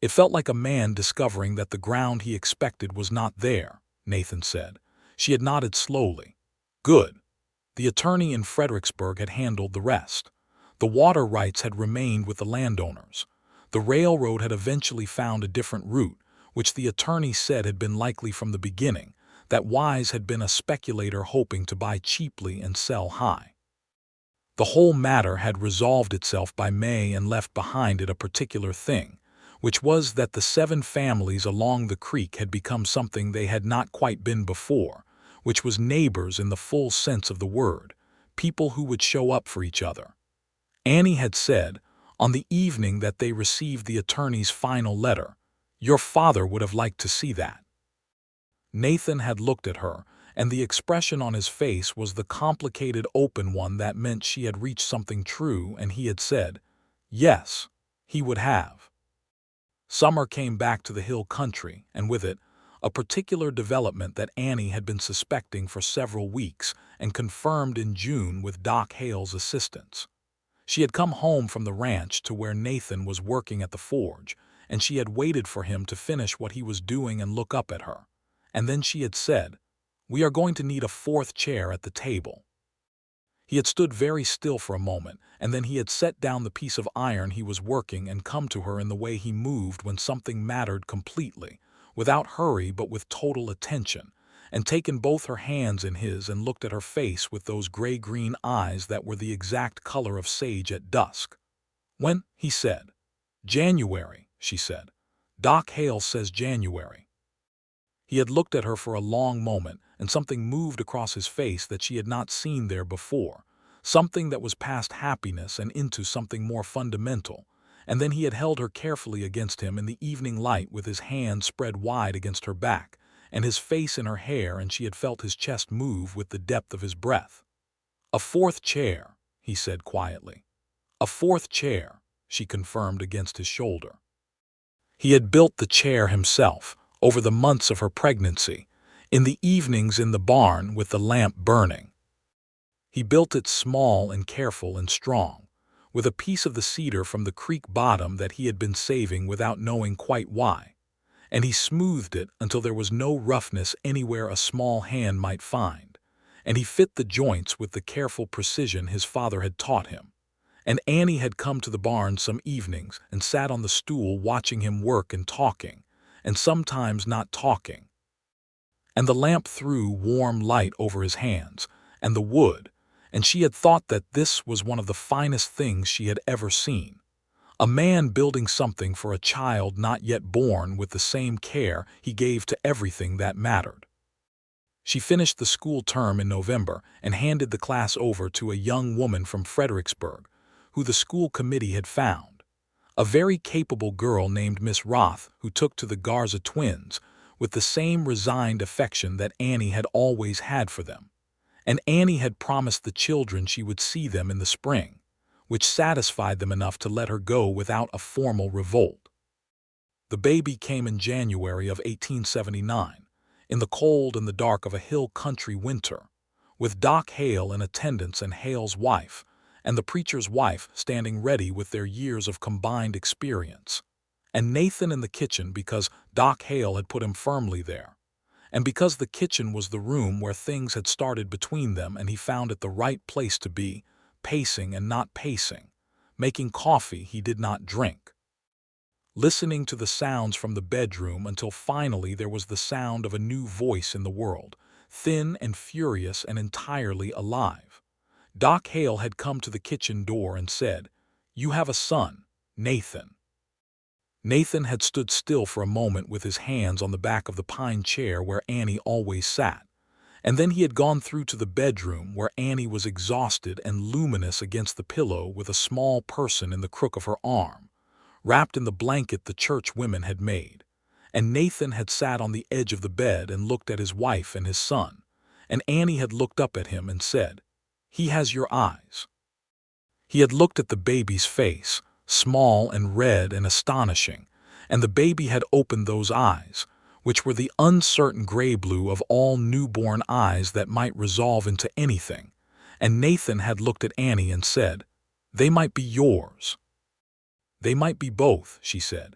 "It felt like a man discovering that the ground he expected was not there," Nathan said. She had nodded slowly. "Good." The attorney in Fredericksburg had handled the rest. The water rights had remained with the landowners. The railroad had eventually found a different route, which the attorney said had been likely from the beginning, that Wise had been a speculator hoping to buy cheaply and sell high. The whole matter had resolved itself by May and left behind it a particular thing, which was that the 7 families along the creek had become something they had not quite been before, which was neighbors in the full sense of the word, people who would show up for each other. Annie had said, on the evening that they received the attorney's final letter, "Your father would have liked to see that." Nathan had looked at her, and the expression on his face was the complicated open one that meant she had reached something true, and he had said, yes, he would have. Summer came back to the hill country, and with it, a particular development that Annie had been suspecting for several weeks and confirmed in June with Doc Hale's assistance. She had come home from the ranch to where Nathan was working at the forge, and she had waited for him to finish what he was doing and look up at her. And then she had said, "We are going to need a 4th chair at the table." He had stood very still for a moment, and then he had set down the piece of iron he was working and come to her in the way he moved when something mattered completely, without hurry but with total attention, and taken both her hands in his and looked at her face with those gray-green eyes that were the exact color of sage at dusk. "When?" he said. "January," she said. "Doc Hale says January." He had looked at her for a long moment, and something moved across his face that she had not seen there before, something that was past happiness and into something more fundamental, and then he had held her carefully against him in the evening light with his hand spread wide against her back, and his face in her hair, and she had felt his chest move with the depth of his breath. "A 4th chair," he said quietly. "A 4th chair," she confirmed against his shoulder. He had built the chair himself, over the months of her pregnancy, in the evenings in the barn with the lamp burning. He built it small and careful and strong, with a piece of the cedar from the creek bottom that he had been saving without knowing quite why, and he smoothed it until there was no roughness anywhere a small hand might find, and he fit the joints with the careful precision his father had taught him. And Annie had come to the barn some evenings and sat on the stool watching him work and talking, and sometimes not talking. And the lamp threw warm light over his hands and the wood, and she had thought that this was one of the finest things she had ever seen. A man building something for a child not yet born with the same care he gave to everything that mattered. She finished the school term in November and handed the class over to a young woman from Fredericksburg, who the school committee had found. A very capable girl named Miss Roth, who took to the Garza twins with the same resigned affection that Annie had always had for them. And Annie had promised the children she would see them in the spring, which satisfied them enough to let her go without a formal revolt. The baby came in January of 1879, in the cold and the dark of a hill country winter, with Doc Hale in attendance and Hale's wife, and the preacher's wife standing ready with their years of combined experience, and Nathan in the kitchen because Doc Hale had put him firmly there, and because the kitchen was the room where things had started between them and he found it the right place to be, pacing and not pacing, making coffee he did not drink, listening to the sounds from the bedroom until finally there was the sound of a new voice in the world, thin and furious and entirely alive. Doc Hale had come to the kitchen door and said, "You have a son, Nathan." Nathan had stood still for a moment with his hands on the back of the pine chair where Annie always sat, and then he had gone through to the bedroom where Annie was exhausted and luminous against the pillow with a small person in the crook of her arm, wrapped in the blanket the church women had made, and Nathan had sat on the edge of the bed and looked at his wife and his son, and Annie had looked up at him and said, "He has your eyes." He had looked at the baby's face, small and red and astonishing, and the baby had opened those eyes, which were the uncertain gray-blue of all newborn eyes that might resolve into anything, and Nathan had looked at Annie and said, "They might be yours." "They might be both," she said.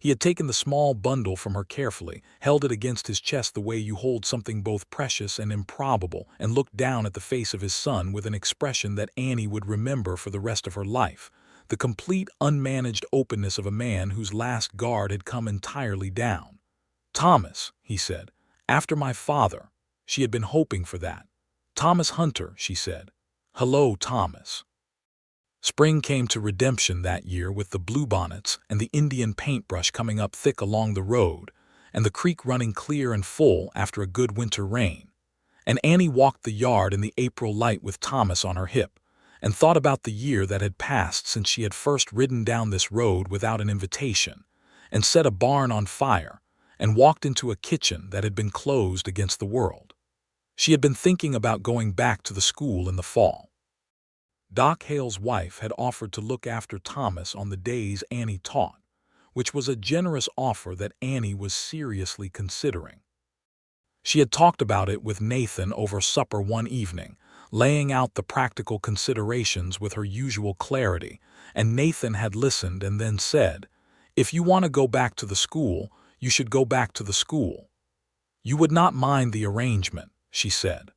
He had taken the small bundle from her carefully, held it against his chest the way you hold something both precious and improbable, and looked down at the face of his son with an expression that Annie would remember for the rest of her life, the complete unmanaged openness of a man whose last guard had come entirely down. "Thomas," he said, "after my father, She had been hoping for that. "Thomas Hunter," she said. "Hello, Thomas." Spring came to Redemption that year with the bluebonnets and the Indian paintbrush coming up thick along the road, and the creek running clear and full after a good winter rain. And Annie walked the yard in the April light with Thomas on her hip, and thought about the year that had passed since she had first ridden down this road without an invitation, and set a barn on fire, and walked into a kitchen that had been closed against the world. She had been thinking about going back to the school in the fall. Doc Hale's wife had offered to look after Thomas on the days Annie taught, which was a generous offer that Annie was seriously considering. She had talked about it with Nathan over supper one evening, laying out the practical considerations with her usual clarity, and Nathan had listened and then said, "If you want to go back to the school, you should go back to the school. You would not mind the arrangement," she said.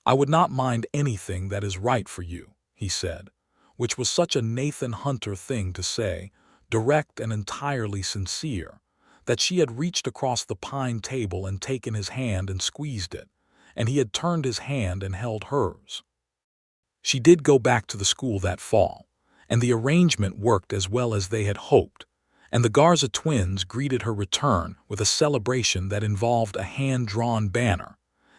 "I would not mind anything that is right for you," he said, which was such a Nathan Hunter thing to say, direct and entirely sincere, that she had reached across the pine table and taken his hand and squeezed it, and he had turned his hand and held hers. She did go back to the school that fall, and the arrangement worked as well as they had hoped, and the Garza twins greeted her return with a celebration that involved a hand-drawn banner,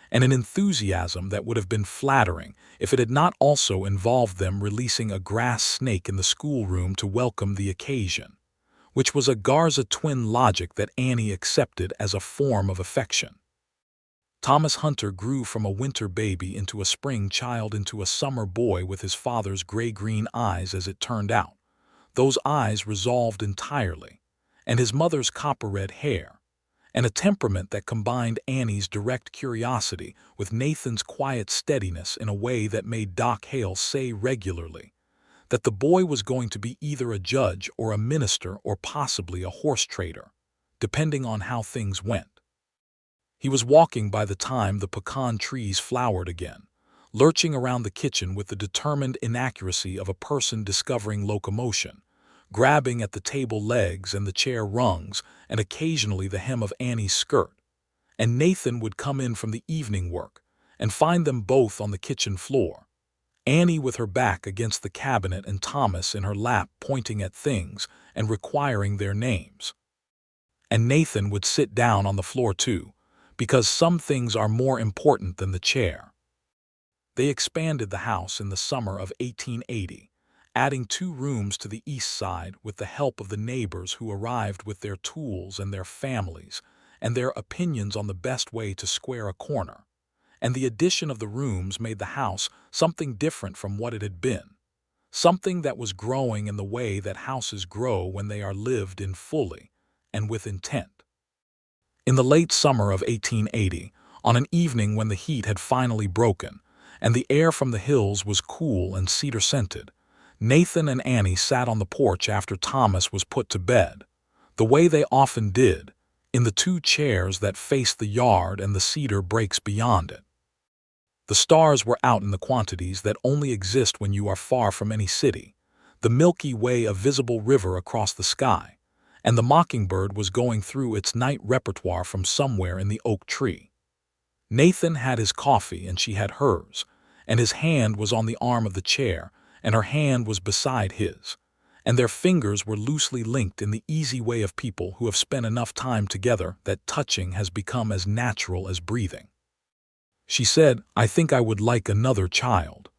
and an enthusiasm that would have been flattering if it had not also involved them releasing a grass snake in the schoolroom to welcome the occasion, which was a Garza twin logic that Annie accepted as a form of affection. Thomas Hunter grew from a winter baby into a spring child into a summer boy with his father's gray-green eyes, as it turned out. Those eyes resolved entirely, and his mother's copper-red hair, and a temperament that combined Annie's direct curiosity with Nathan's quiet steadiness in a way that made Doc Hale say regularly that the boy was going to be either a judge or a minister or possibly a horse trader, depending on how things went. He was walking by the time the pecan trees flowered again, lurching around the kitchen with the determined inaccuracy of a person discovering locomotion, grabbing at the table legs and the chair rungs and occasionally the hem of Annie's skirt, and Nathan would come in from the evening work and find them both on the kitchen floor, Annie with her back against the cabinet and Thomas in her lap pointing at things and requiring their names. And Nathan would sit down on the floor too, because some things are more important than the chair. They expanded the house in the summer of 1880, adding 2 rooms to the east side with the help of the neighbors who arrived with their tools and their families and their opinions on the best way to square a corner. And the addition of the rooms made the house something different from what it had been, something that was growing in the way that houses grow when they are lived in fully and with intent. In the late summer of 1880, on an evening when the heat had finally broken and the air from the hills was cool and cedar-scented, Nathan and Annie sat on the porch after Thomas was put to bed, the way they often did, in the 2 chairs that faced the yard and the cedar breaks beyond it. The stars were out in the quantities that only exist when you are far from any city, the Milky Way a visible river across the sky, and the mockingbird was going through its night repertoire from somewhere in the oak tree. Nathan had his coffee and she had hers, and his hand was on the arm of the chair, and her hand was beside his, and their fingers were loosely linked in the easy way of people who have spent enough time together that touching has become as natural as breathing. She said, "I think I would like another child."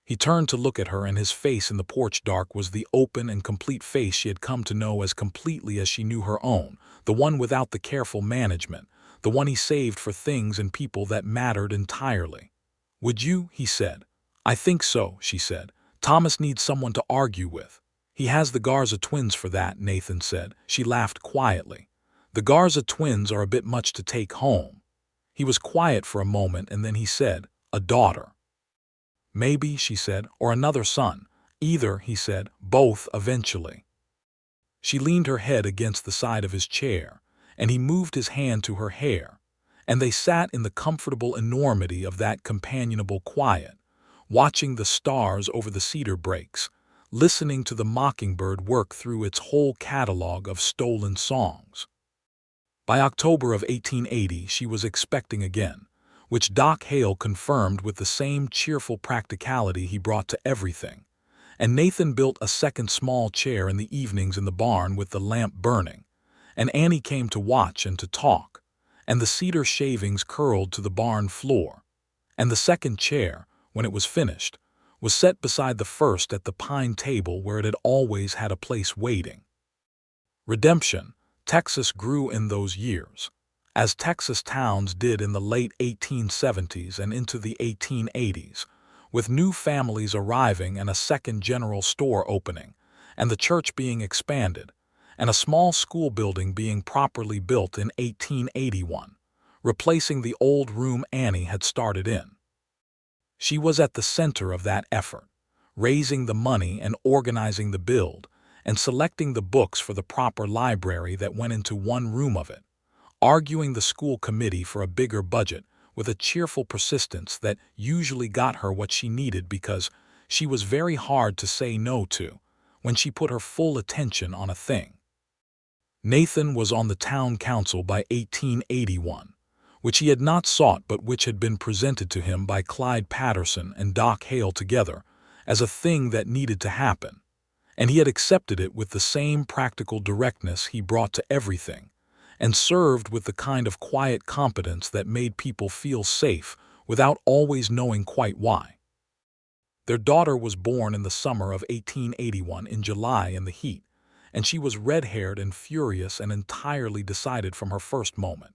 He turned to look at her, and his face in the porch dark was the open and complete face she had come to know as completely as she knew her own, the one without the careful management, the one he saved for things and people that mattered entirely. "Would you?" he said. "I think so," she said. "Thomas needs someone to argue with." "He has the Garza twins for that," Nathan said. She laughed quietly. "The Garza twins are a bit much to take home." He was quiet for a moment, and then he said, "A daughter." "Maybe," she said, "or another son." "Either," he said, "both eventually." She leaned her head against the side of his chair, and he moved his hand to her hair, and they sat in the comfortable enormity of that companionable quiet, watching the stars over the cedar breaks, listening to the mockingbird work through its whole catalog of stolen songs. By October of 1880 she was expecting again, which Doc Hale confirmed with the same cheerful practicality he brought to everything. And Nathan built a second small chair in the evenings in the barn with the lamp burning, and Annie came to watch and to talk, and the cedar shavings curled to the barn floor, and the second chair, when it was finished, was set beside the first at the pine table where it had always had a place waiting. Redemption, Texas grew in those years, as Texas towns did in the late 1870s and into the 1880s, with new families arriving and a second general store opening, and the church being expanded, and a small school building being properly built in 1881, replacing the old room Annie had started in. She was at the center of that effort, raising the money and organizing the build, and selecting the books for the proper library that went into one room of it, arguing the school committee for a bigger budget with a cheerful persistence that usually got her what she needed because she was very hard to say no to when she put her full attention on a thing. Nathan was on the town council by 1881, which he had not sought but which had been presented to him by Clyde Patterson and Doc Hale together as a thing that needed to happen, and he had accepted it with the same practical directness he brought to everything, and served with the kind of quiet competence that made people feel safe without always knowing quite why. Their daughter was born in the summer of 1881 in July in the heat, and she was red-haired and furious and entirely decided from her first moment.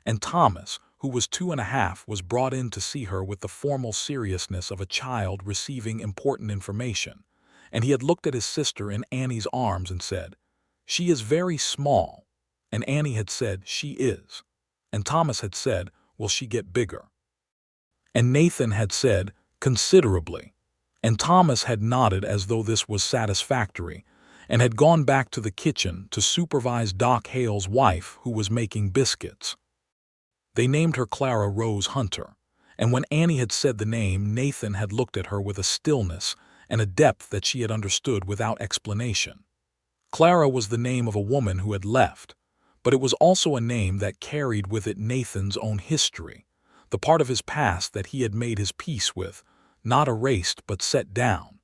And Thomas, who was 2.5, was brought in to see her with the formal seriousness of a child receiving important information, and he had looked at his sister in Annie's arms and said, "She is very small," and Annie had said, "She is," and Thomas had said, "Will she get bigger?" And Nathan had said, "Considerably," and Thomas had nodded as though this was satisfactory, and had gone back to the kitchen to supervise Doc Hale's wife, who was making biscuits. They named her Clara Rose Hunter, and when Annie had said the name, Nathan had looked at her with a stillness and a depth that she had understood without explanation. Clara was the name of a woman who had left, but it was also a name that carried with it Nathan's own history, the part of his past that he had made his peace with, not erased but set down,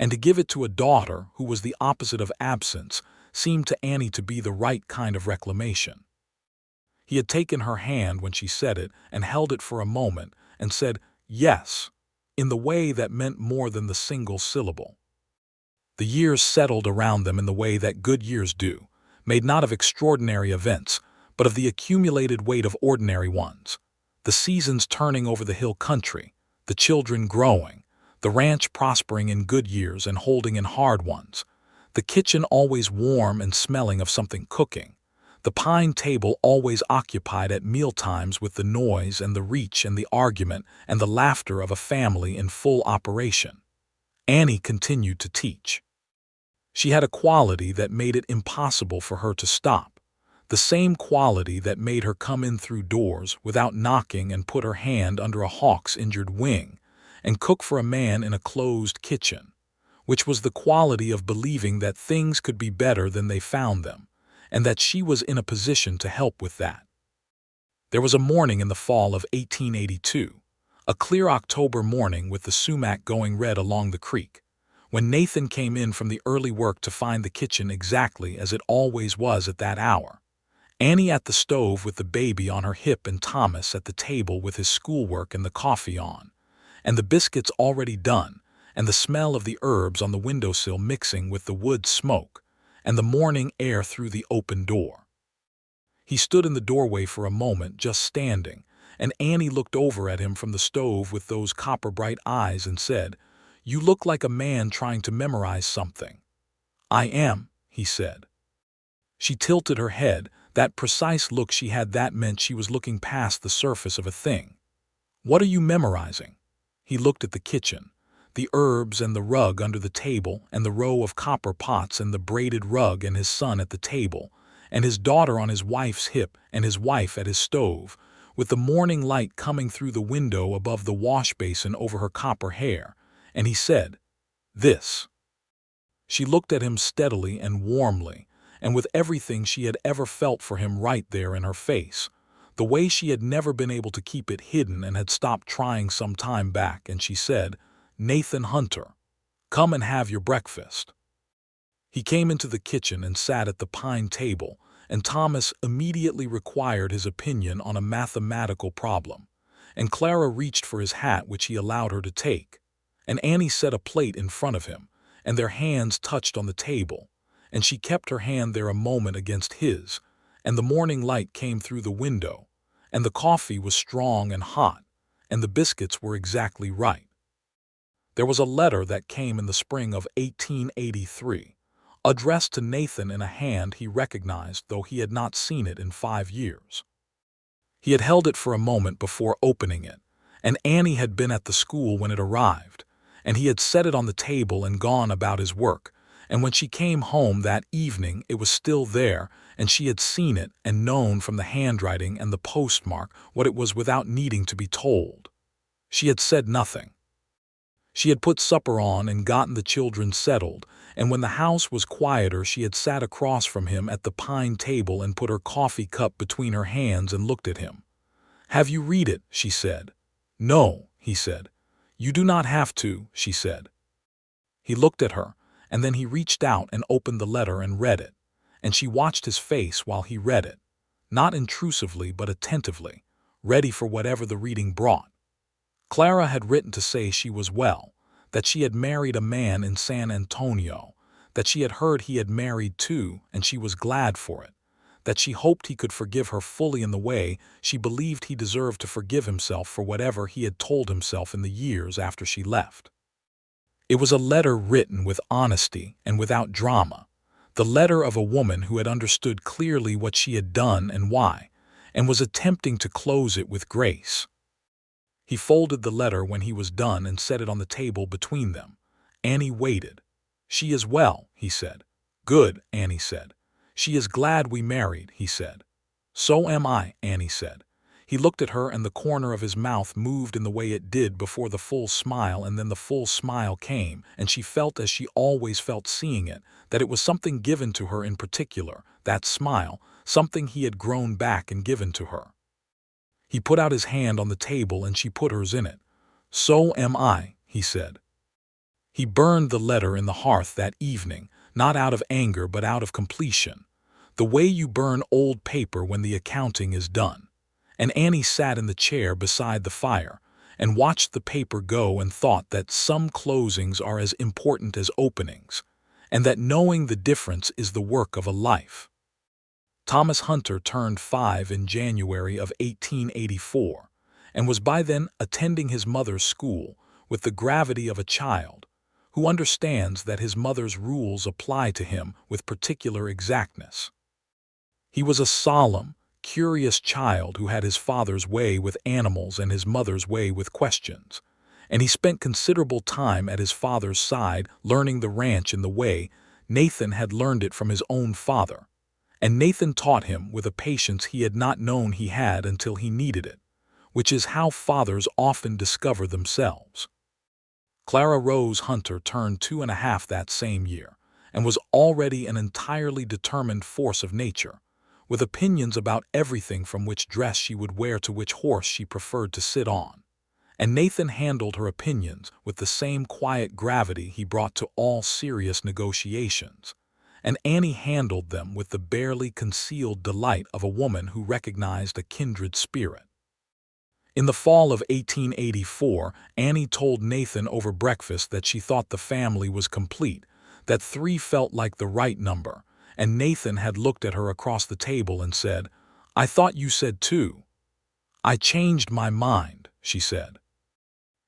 and to give it to a daughter who was the opposite of absence seemed to Annie to be the right kind of reclamation. He had taken her hand when she said it and held it for a moment and said, "Yes," in the way that meant more than the single syllable. The years settled around them in the way that good years do, made not of extraordinary events, but of the accumulated weight of ordinary ones. The seasons turning over the hill country, the children growing, the ranch prospering in good years and holding in hard ones, the kitchen always warm and smelling of something cooking, the pine table always occupied at mealtimes with the noise and the reach and the argument and the laughter of a family in full operation. Annie continued to teach. She had a quality that made it impossible for her to stop, the same quality that made her come in through doors without knocking and put her hand under a hawk's injured wing and cook for a man in a closed kitchen, which was the quality of believing that things could be better than they found them, and that she was in a position to help with that. There was a morning in the fall of 1882, a clear October morning with the sumac going red along the creek, when Nathan came in from the early work to find the kitchen exactly as it always was at that hour. Annie at the stove with the baby on her hip and Thomas at the table with his schoolwork and the coffee on, and the biscuits already done, and the smell of the herbs on the windowsill mixing with the wood smoke, and the morning air through the open door. He stood in the doorway for a moment, just standing, and Annie looked over at him from the stove with those copper-bright eyes and said, "You look like a man trying to memorize something." "I am," he said. She tilted her head. That precise look she had that meant she was looking past the surface of a thing. "What are you memorizing?" He looked at the kitchen, the herbs and the rug under the table and the row of copper pots and the braided rug and his son at the table and his daughter on his wife's hip and his wife at his stove, with the morning light coming through the window above the wash basin over her copper hair, and he said, "This." She looked at him steadily and warmly, and with everything she had ever felt for him right there in her face, the way she had never been able to keep it hidden and had stopped trying some time back, and she said, "Nathan Hunter, come and have your breakfast." He came into the kitchen and sat at the pine table, and Thomas immediately required his opinion on a mathematical problem, and Clara reached for his hat, which he allowed her to take, and Annie set a plate in front of him, and their hands touched on the table, and she kept her hand there a moment against his, and the morning light came through the window, and the coffee was strong and hot, and the biscuits were exactly right. There was a letter that came in the spring of 1883, addressed to Nathan in a hand he recognized, though he had not seen it in 5 years. He had held it for a moment before opening it, and Annie had been at the school when it arrived, and he had set it on the table and gone about his work, and when she came home that evening it was still there, and she had seen it and known from the handwriting and the postmark what it was without needing to be told. She had said nothing. She had put supper on and gotten the children settled, and when the house was quieter she had sat across from him at the pine table and put her coffee cup between her hands and looked at him. "Have you read it?" she said. "No," he said. "You do not have to," she said. He looked at her, and then he reached out and opened the letter and read it, and she watched his face while he read it, not intrusively but attentively, ready for whatever the reading brought. Clara had written to say she was well, that she had married a man in San Antonio, that she had heard he had married too, and she was glad for it, that she hoped he could forgive her fully in the way she believed he deserved to forgive himself for whatever he had told himself in the years after she left. It was a letter written with honesty and without drama, the letter of a woman who had understood clearly what she had done and why, and was attempting to close it with grace. He folded the letter when he was done and set it on the table between them. Annie waited. "She is well," he said. "Good," Annie said. "She is glad we married," he said. "So am I," Annie said. He looked at her, and the corner of his mouth moved in the way it did before the full smile, and then the full smile came, and she felt, as she always felt seeing it, that it was something given to her in particular, that smile, something he had grown back and given to her. He put out his hand on the table and she put hers in it. "So am I," he said. He burned the letter in the hearth that evening, not out of anger but out of completion, the way you burn old paper when the accounting is done. And Annie sat in the chair beside the fire and watched the paper go and thought that some closings are as important as openings, and that knowing the difference is the work of a life. Thomas Hunter turned 5 in January of 1884, and was by then attending his mother's school with the gravity of a child who understands that his mother's rules apply to him with particular exactness. He was a solemn, curious child who had his father's way with animals and his mother's way with questions, and he spent considerable time at his father's side learning the ranch in the way Nathan had learned it from his own father. And Nathan taught him with a patience he had not known he had until he needed it, which is how fathers often discover themselves. Clara Rose Hunter turned 2.5 that same year, and was already an entirely determined force of nature, with opinions about everything from which dress she would wear to which horse she preferred to sit on. And Nathan handled her opinions with the same quiet gravity he brought to all serious negotiations, and Annie handled them with the barely concealed delight of a woman who recognized a kindred spirit. In the fall of 1884, Annie told Nathan over breakfast that she thought the family was complete, that 3 felt like the right number, and Nathan had looked at her across the table and said, "I thought you said 2. "I changed my mind," she said.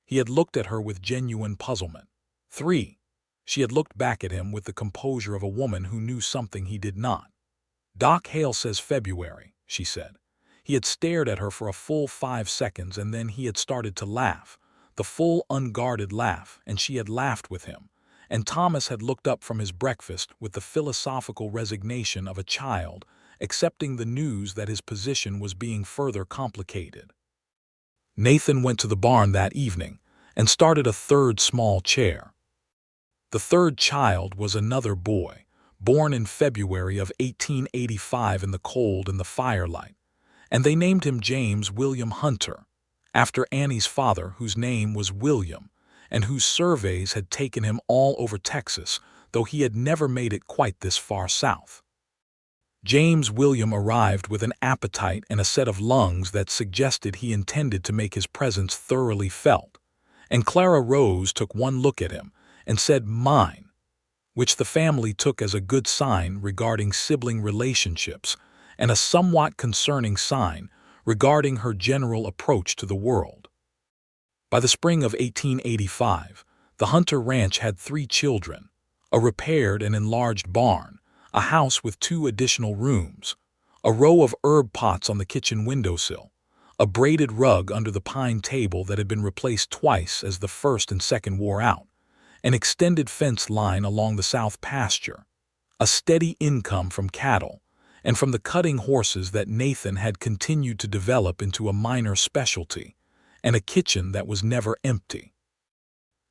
He had looked at her with genuine puzzlement. 3. She had looked back at him with the composure of a woman who knew something he did not. "Doc Hale says February," she said. He had stared at her for a full 5 seconds, and then he had started to laugh, the full unguarded laugh, and she had laughed with him, and Thomas had looked up from his breakfast with the philosophical resignation of a child, accepting the news that his position was being further complicated. Nathan went to the barn that evening and started a 3rd small chair. The 3rd child was another boy, born in February of 1885 in the cold and the firelight, and they named him James William Hunter, after Annie's father, whose name was William, and whose surveys had taken him all over Texas, though he had never made it quite this far south. James William arrived with an appetite and a set of lungs that suggested he intended to make his presence thoroughly felt, and Clara Rose took one look at him and said, "Mine," which the family took as a good sign regarding sibling relationships and a somewhat concerning sign regarding her general approach to the world. By the spring of 1885, the Hunter Ranch had 3 children, a repaired and enlarged barn, a house with 2 additional rooms, a row of herb pots on the kitchen windowsill, a braided rug under the pine table that had been replaced twice as the first and second wore out, an extended fence line along the south pasture, a steady income from cattle, and from the cutting horses that Nathan had continued to develop into a minor specialty, and a kitchen that was never empty.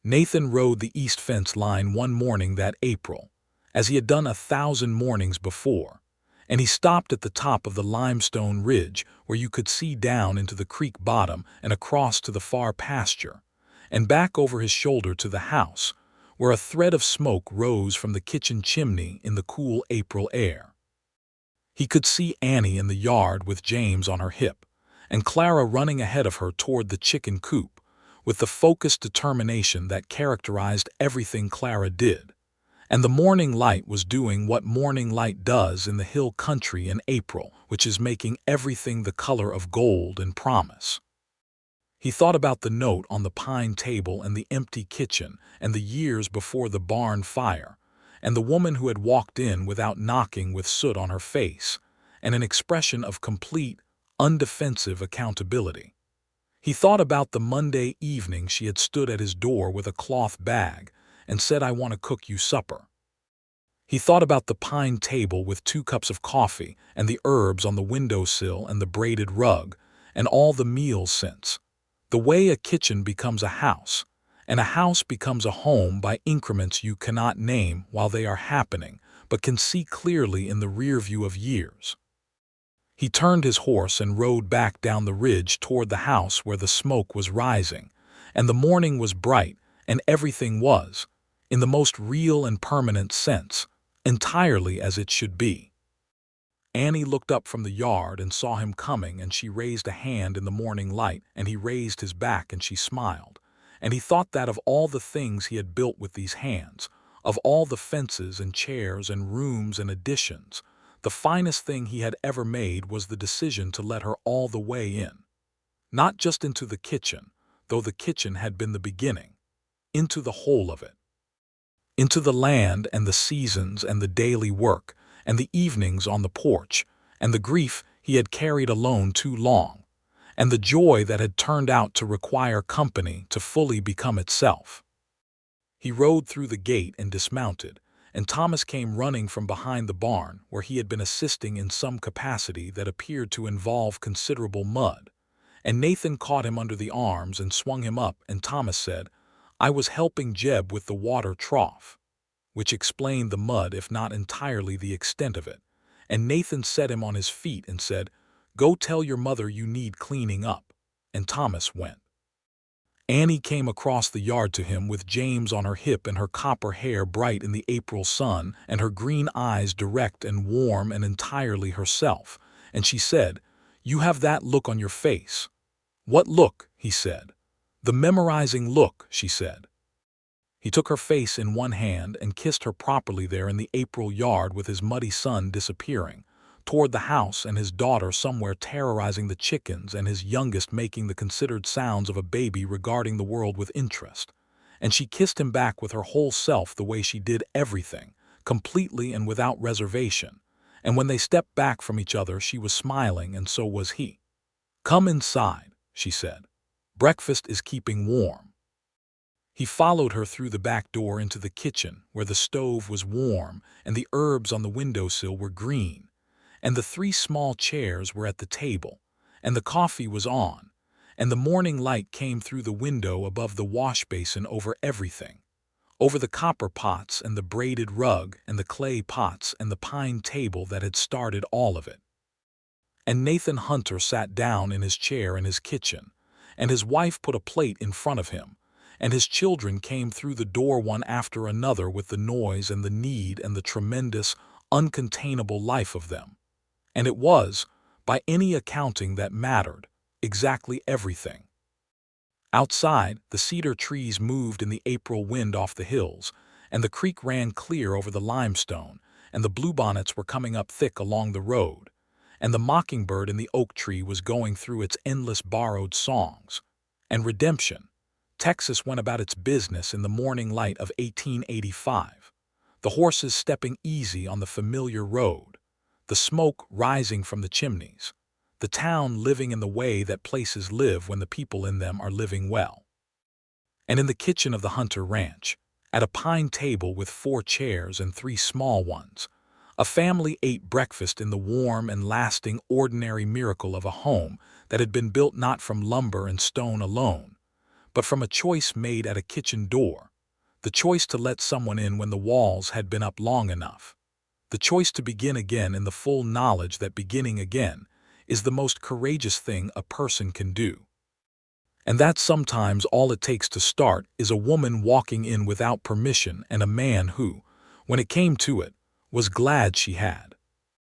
Nathan rode the east fence line one morning that April, as he had done 1,000 mornings before, and he stopped at the top of the limestone ridge where you could see down into the creek bottom and across to the far pasture, and back over his shoulder to the house, where a thread of smoke rose from the kitchen chimney in the cool April air. He could see Annie in the yard with James on her hip, and Clara running ahead of her toward the chicken coop, with the focused determination that characterized everything Clara did. And the morning light was doing what morning light does in the hill country in April, which is making everything the color of gold and promise. He thought about the note on the pine table and the empty kitchen and the years before the barn fire, and the woman who had walked in without knocking with soot on her face, and an expression of complete, undefensive accountability. He thought about the Monday evening she had stood at his door with a cloth bag and said, "I want to cook you supper." He thought about the pine table with 2 cups of coffee and the herbs on the windowsill and the braided rug and all the meals since. The way a kitchen becomes a house, and a house becomes a home by increments you cannot name while they are happening, but can see clearly in the rear view of years. He turned his horse and rode back down the ridge toward the house where the smoke was rising, and the morning was bright, and everything was, in the most real and permanent sense, entirely as it should be. Annie looked up from the yard and saw him coming, and she raised a hand in the morning light, and he raised his back and she smiled. And he thought that of all the things he had built with these hands, of all the fences and chairs and rooms and additions, the finest thing he had ever made was the decision to let her all the way in. Not just into the kitchen, though the kitchen had been the beginning, into the whole of it. Into the land and the seasons and the daily work, and the evenings on the porch, and the grief he had carried alone too long, and the joy that had turned out to require company to fully become itself. He rode through the gate and dismounted, and Thomas came running from behind the barn where he had been assisting in some capacity that appeared to involve considerable mud, and Nathan caught him under the arms and swung him up, and Thomas said, "I was helping Jeb with the water trough," which explained the mud if not entirely the extent of it, and Nathan set him on his feet and said, "Go tell your mother you need cleaning up," and Thomas went. Annie came across the yard to him with James on her hip and her copper hair bright in the April sun and her green eyes direct and warm and entirely herself, and she said, "You have that look on your face." "What look?" he said. "The memorizing look," she said. He took her face in one hand and kissed her properly there in the April yard with his muddy son disappearing, toward the house and his daughter somewhere terrorizing the chickens and his youngest making the considered sounds of a baby regarding the world with interest. And she kissed him back with her whole self the way she did everything, completely and without reservation. And when they stepped back from each other she was smiling and so was he. "Come inside," she said. "Breakfast is keeping warm." He followed her through the back door into the kitchen, where the stove was warm and the herbs on the windowsill were green, and the 3 small chairs were at the table, and the coffee was on, and the morning light came through the window above the wash basin over everything, over the copper pots and the braided rug and the clay pots and the pine table that had started all of it. And Nathan Hunter sat down in his chair in his kitchen, and his wife put a plate in front of him, and his children came through the door one after another with the noise and the need and the tremendous, uncontainable life of them. And it was, by any accounting that mattered, exactly everything. Outside, the cedar trees moved in the April wind off the hills, and the creek ran clear over the limestone, and the bluebonnets were coming up thick along the road, and the mockingbird in the oak tree was going through its endless borrowed songs. And redemption, Texas went about its business in the morning light of 1885, the horses stepping easy on the familiar road, the smoke rising from the chimneys, the town living in the way that places live when the people in them are living well. And in the kitchen of the Hunter Ranch, at a pine table with 4 chairs and 3 small ones, a family ate breakfast in the warm and lasting ordinary miracle of a home that had been built not from lumber and stone alone, but from a choice made at a kitchen door, the choice to let someone in when the walls had been up long enough, the choice to begin again in the full knowledge that beginning again is the most courageous thing a person can do. And that sometimes all it takes to start is a woman walking in without permission and a man who, when it came to it, was glad she had.